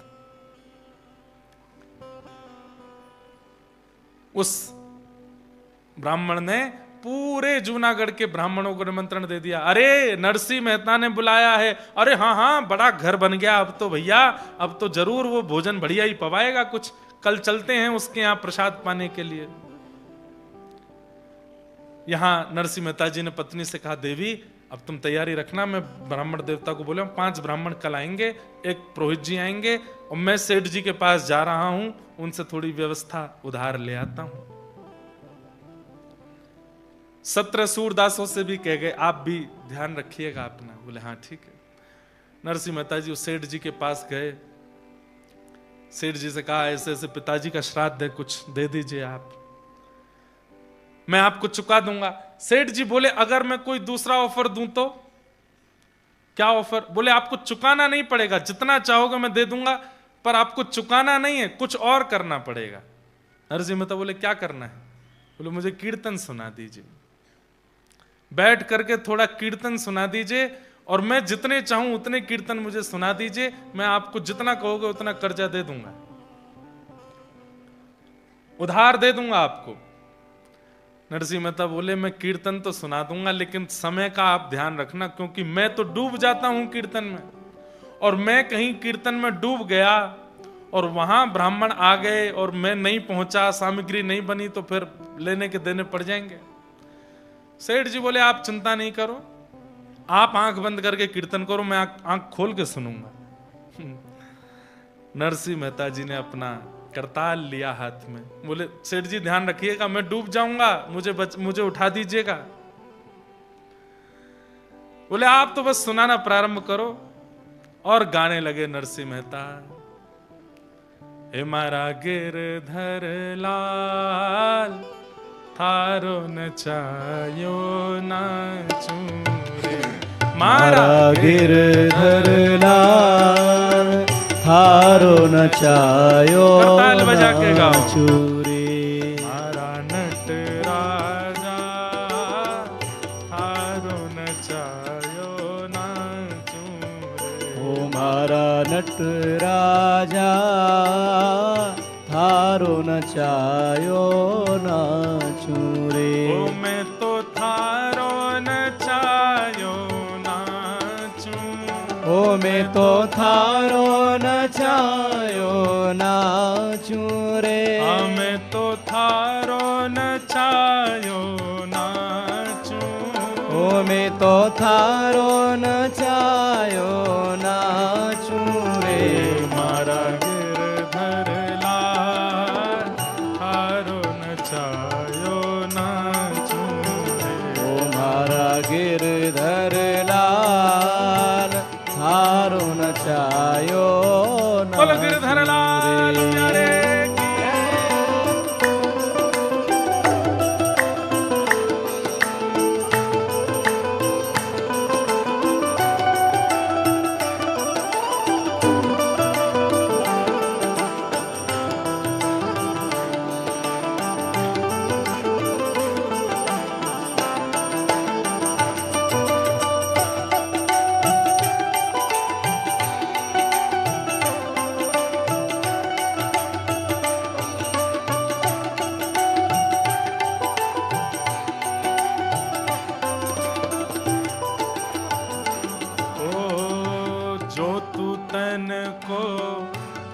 उस ब्राह्मण ने पूरे जूनागढ़ के ब्राह्मणों को निमंत्रण दे दिया। अरे नरसिंह मेहता ने बुलाया है, अरे हाँ हाँ बड़ा घर बन गया अब तो भैया, अब तो जरूर वो भोजन बढ़िया ही पवाएगा कुछ, कल चलते हैं उसके यहाँ प्रसाद पाने के लिए। यहां नरसिंह मेहता जी ने पत्नी से कहा, देवी अब तुम तैयारी रखना, मैं ब्राह्मण देवता को बोले 5 ब्राह्मण कल आएंगे, एक पुरोहित जी आएंगे, और मैं सेठ जी के पास जा रहा हूं, उनसे थोड़ी व्यवस्था उधार ले आता हूं। 17 सूरदासों से भी कह गए आप भी ध्यान रखिएगा अपना। बोले हाँ ठीक है। नरसिंह मेहता जी उस सेठ जी के पास गए, सेठ जी से कहा ऐसे ऐसे पिताजी का श्राद्ध है, कुछ दे दीजिए आप, मैं आपको चुका दूंगा। सेठ जी बोले अगर मैं कोई दूसरा ऑफर दूं तो? क्या ऑफर? बोले आपको चुकाना नहीं पड़ेगा, जितना चाहोगे मैं दे दूंगा, पर आपको चुकाना नहीं है, कुछ और करना पड़ेगा। नरसिंह मेहता बोले क्या करना है? बोले मुझे कीर्तन सुना दीजिए, बैठ करके थोड़ा कीर्तन सुना दीजिए, और मैं जितने चाहूं उतने कीर्तन मुझे सुना दीजिए, मैं आपको जितना कहोगे उतना कर्जा दे दूंगा, उधार दे दूंगा आपको। नरसिंह मेहता बोले मैं कीर्तन तो सुना दूंगा, लेकिन समय का आप ध्यान रखना, क्योंकि मैं तो डूब जाता हूं कीर्तन में, और मैं कहीं कीर्तन में डूब गया और वहां ब्राह्मण आ गए और मैं नहीं पहुंचा, सामग्री नहीं बनी, तो फिर लेने के देने पड़ जाएंगे। सेठ जी बोले आप चिंता नहीं करो, आप आंख बंद करके कीर्तन करो, मैं आंख खोल के सुनूंगा। नरसिंह मेहता जी ने अपना करताल लिया हाथ में, बोले सेठ जी ध्यान रखिएगा, मैं डूब जाऊंगा, मुझे उठा दीजिएगा। बोले आप तो बस सुनाना प्रारंभ करो। और गाने लगे नरसिंह मेहता, हे मारा गिरधर लाल थारो नचायो नाचू रे, मारा गिरधर लाल थारो नचायो करताल बजा के गाओ। नाचूरे, मारा नट राजा थारो नचायो नाचू रे, ओ मारा नट राजा थारो नचायो नाचूरे, ओ मैं तो थारो नचायो नाचू, ओ मैं तो थारो नचायो नाचू रे, मैं तो थारो नचायो नाचू, ओ मैं तो थारो नचायो नाचू रे, मारा गिरधर लाल थारो नचायो नाचू रे, ओ मारा गिरधर लाल थारो नचायो बोलो गिरधर लाल प्यारे की।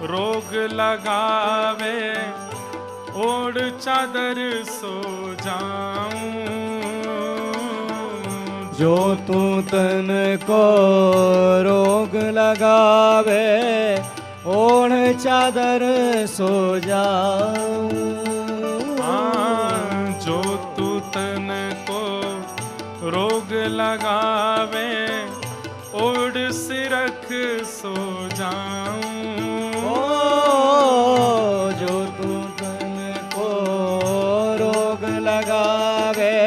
रोग लगावे ओढ़ चादर सो जाऊं, जो तू तन को रोग लगावे ओढ़ चादर सो जाऊं, जो तू तन को रोग लगावे ओढ़ सिरख सो जाऊं, जो तू तन को रोग लगावे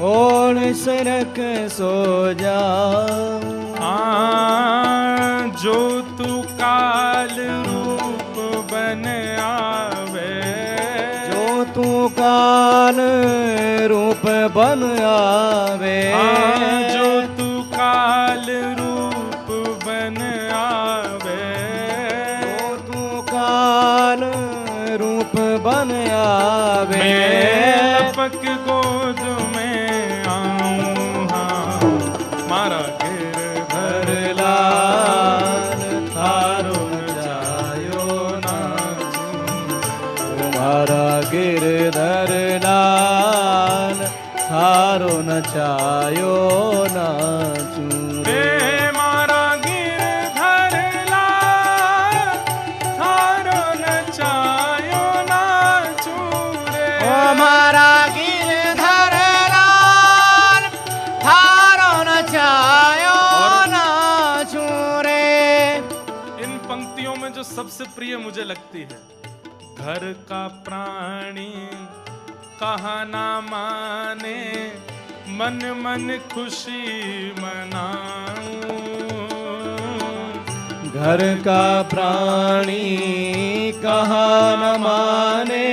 ओढ़ सिरख सो जाऊं, जो तू काल रूप बन आवे, जो तू काल रूप बन आवे, जो तू काल रूप बन आवे, जो तू काल रूप बन आवे, लपक गोद में नचायो नाचू रे मारा गिरधर लाल थारो नचायो नाचू रे ओ मारा गिरधर लाल थारो नचायो नाचू रे। इन पंक्तियों में जो सबसे प्रिय मुझे लगती है, घर का प्राणी कहा ना माने, मन मन खुशी मनाऊं। घर का प्राणी कहा न माने,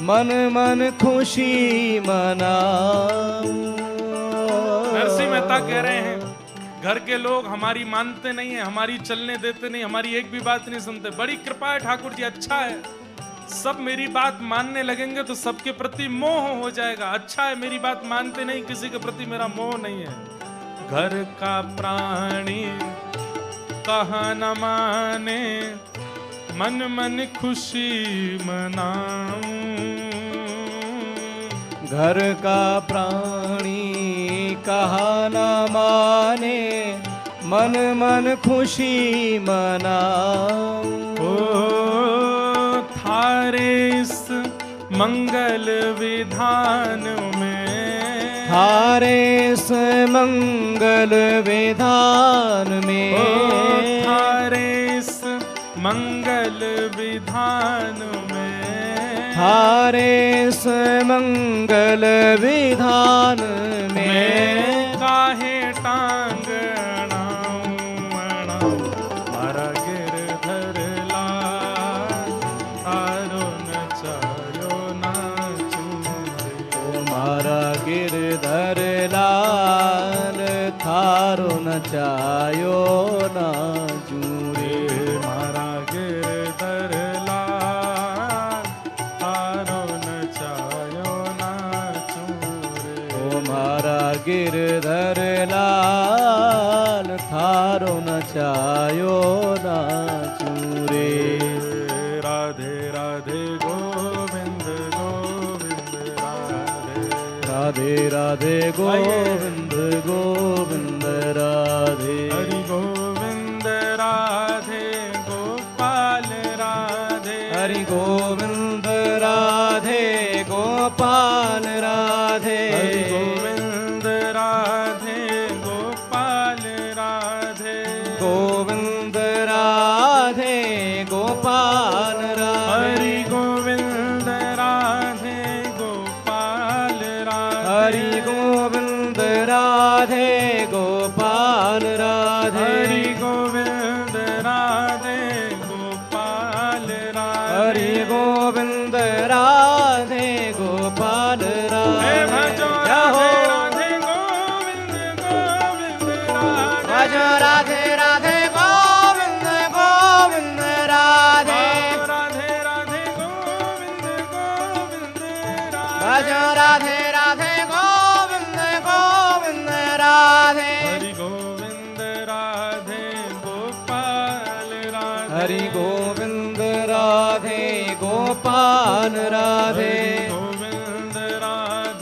मन मन खुशी मनाऊं। नरसिंह मेहता कह रहे हैं, घर के लोग हमारी मानते नहीं है, हमारी चलने देते नहीं, हमारी एक भी बात नहीं सुनते। बड़ी कृपा है ठाकुर जी, अच्छा है, सब मेरी बात मानने लगेंगे तो सबके प्रति मोह हो जाएगा। अच्छा है मेरी बात मानते नहीं, किसी के प्रति मेरा मोह नहीं है। घर का प्राणी कहा न माने, मन मन खुशी मनाऊं। घर का प्राणी कहा न माने, मन मन खुशी मनाऊं। ओ थारे इस मंगल विधान में, थारे इस मंगल विधान में, ओ थारे इस मंगल विधान में, थारे इस मंगल विधान में, मैं काहे टांग अड़ाऊं अड़ाऊं। मारा गिरधर लाल थारो नचायो नाचू रे। ओ मारा गिरधर लाल थारो नचायो नाचू रे। मारा गिरधर लाल थारो नचायो नाचू रे। ओ मारा गिरधर लाल थारो नचायो नाचू रे। राधे राधे गोविंद गोविंद राधे। राधे राधे गोविंद गोविंद राधे। हरि गोविंद राधे गोपाल राधे। हरि गोविंद राधे गोपाल राधे। हरि गोविंद राधे गोपाल राधे। गोविंद राधे गोपाल राधे। हरि गोविंद राधे गोपाल राधे। हरि गोविंद राधे गोपाल राधे। हरि गोविंद राधे गोपाल राधे। हरि गोविंद राधे गोपाल राधे। हे भजो राधे राधे गोविंद गोविंद राधे। भजो राधे राधे गोविंद गोविंद राधे। राधे राधे गोविंद गोविंद राधे। भजो राधे राधे गोविंद गोविंद राधे। हरि गोविंद राधे गोपाल राधे। हरि गोविंद राधे गोपाल राधे। गोविंद राधे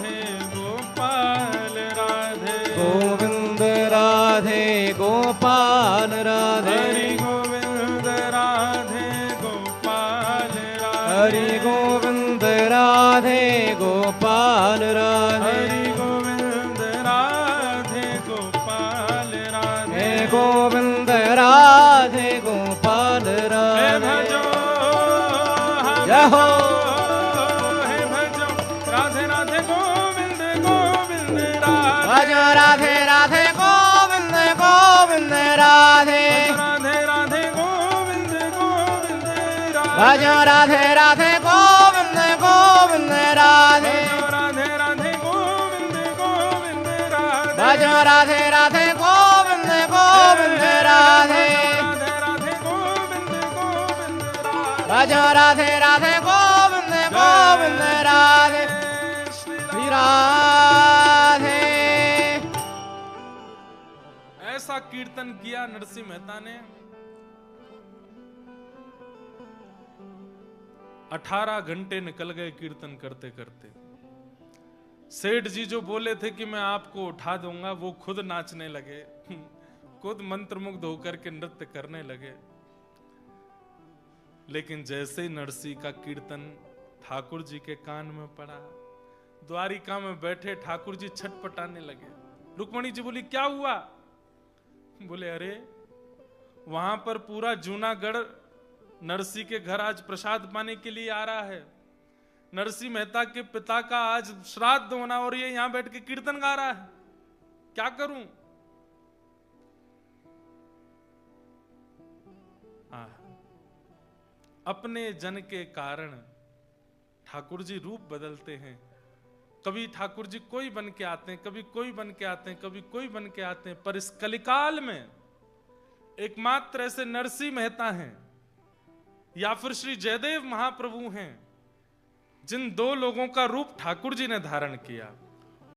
गोपाल राधे। गोविंद राधे गोपाल राधे। हरि गोविंद राधे गोपाल राधे। हरि गोविंद राधे गोपाल राधे। हरि गोविंद राधे गोपाल राधे। हे गोविंद राधे गोपाल हे राधे। भजो जय हो। हे भजो राधे राधे गोविंद गोविंद राधे। भजो राधे राधे गोविंद गोविंद राधे। राधे राधे गोविंद गोविंद राधे। भजो राधे राधे गोविंद गोविंद राधे। राधे राधे गोविंद गोविंद राधे। भजो राधे राधे गोविंद गोविंद राधे। राधे राधे गोविंद गोविंद राधे। भजो राधे राधे गोविंद गोविंद राधे। श्री राधे। ऐसा कीर्तन किया नरसिंह मेहता ने। 18 घंटे निकल गए कीर्तन करते करते। सेठ जी जो बोले थे कि मैं आपको उठा दूंगा, वो खुद नाचने लगे, खुद मंत्रमुग्ध होकर के नृत्य करने लगे। लेकिन जैसे ही नरसी का कीर्तन ठाकुर जी के कान में पड़ा, द्वारिका में बैठे ठाकुर जी छटपटाने लगे। रुक्मणी जी बोली क्या हुआ? बोले अरे वहां पर पूरा जूनागढ़ नरसी के घर आज प्रसाद पाने के लिए आ रहा है। नरसी मेहता के पिता का आज श्राद्ध होना और ये यहां बैठ के कीर्तन गा रहा है, क्या करूं? अपने जन के कारण ठाकुर जी रूप बदलते हैं। कभी ठाकुर जी कोई बन के आते हैं, कभी कोई बन के आते हैं, कभी कोई बन के आते हैं, पर इस कलिकाल में एकमात्र ऐसे नरसी मेहता हैं या फिर श्री जयदेव महाप्रभु हैं जिन दो लोगों का रूप ठाकुर जी ने धारण किया।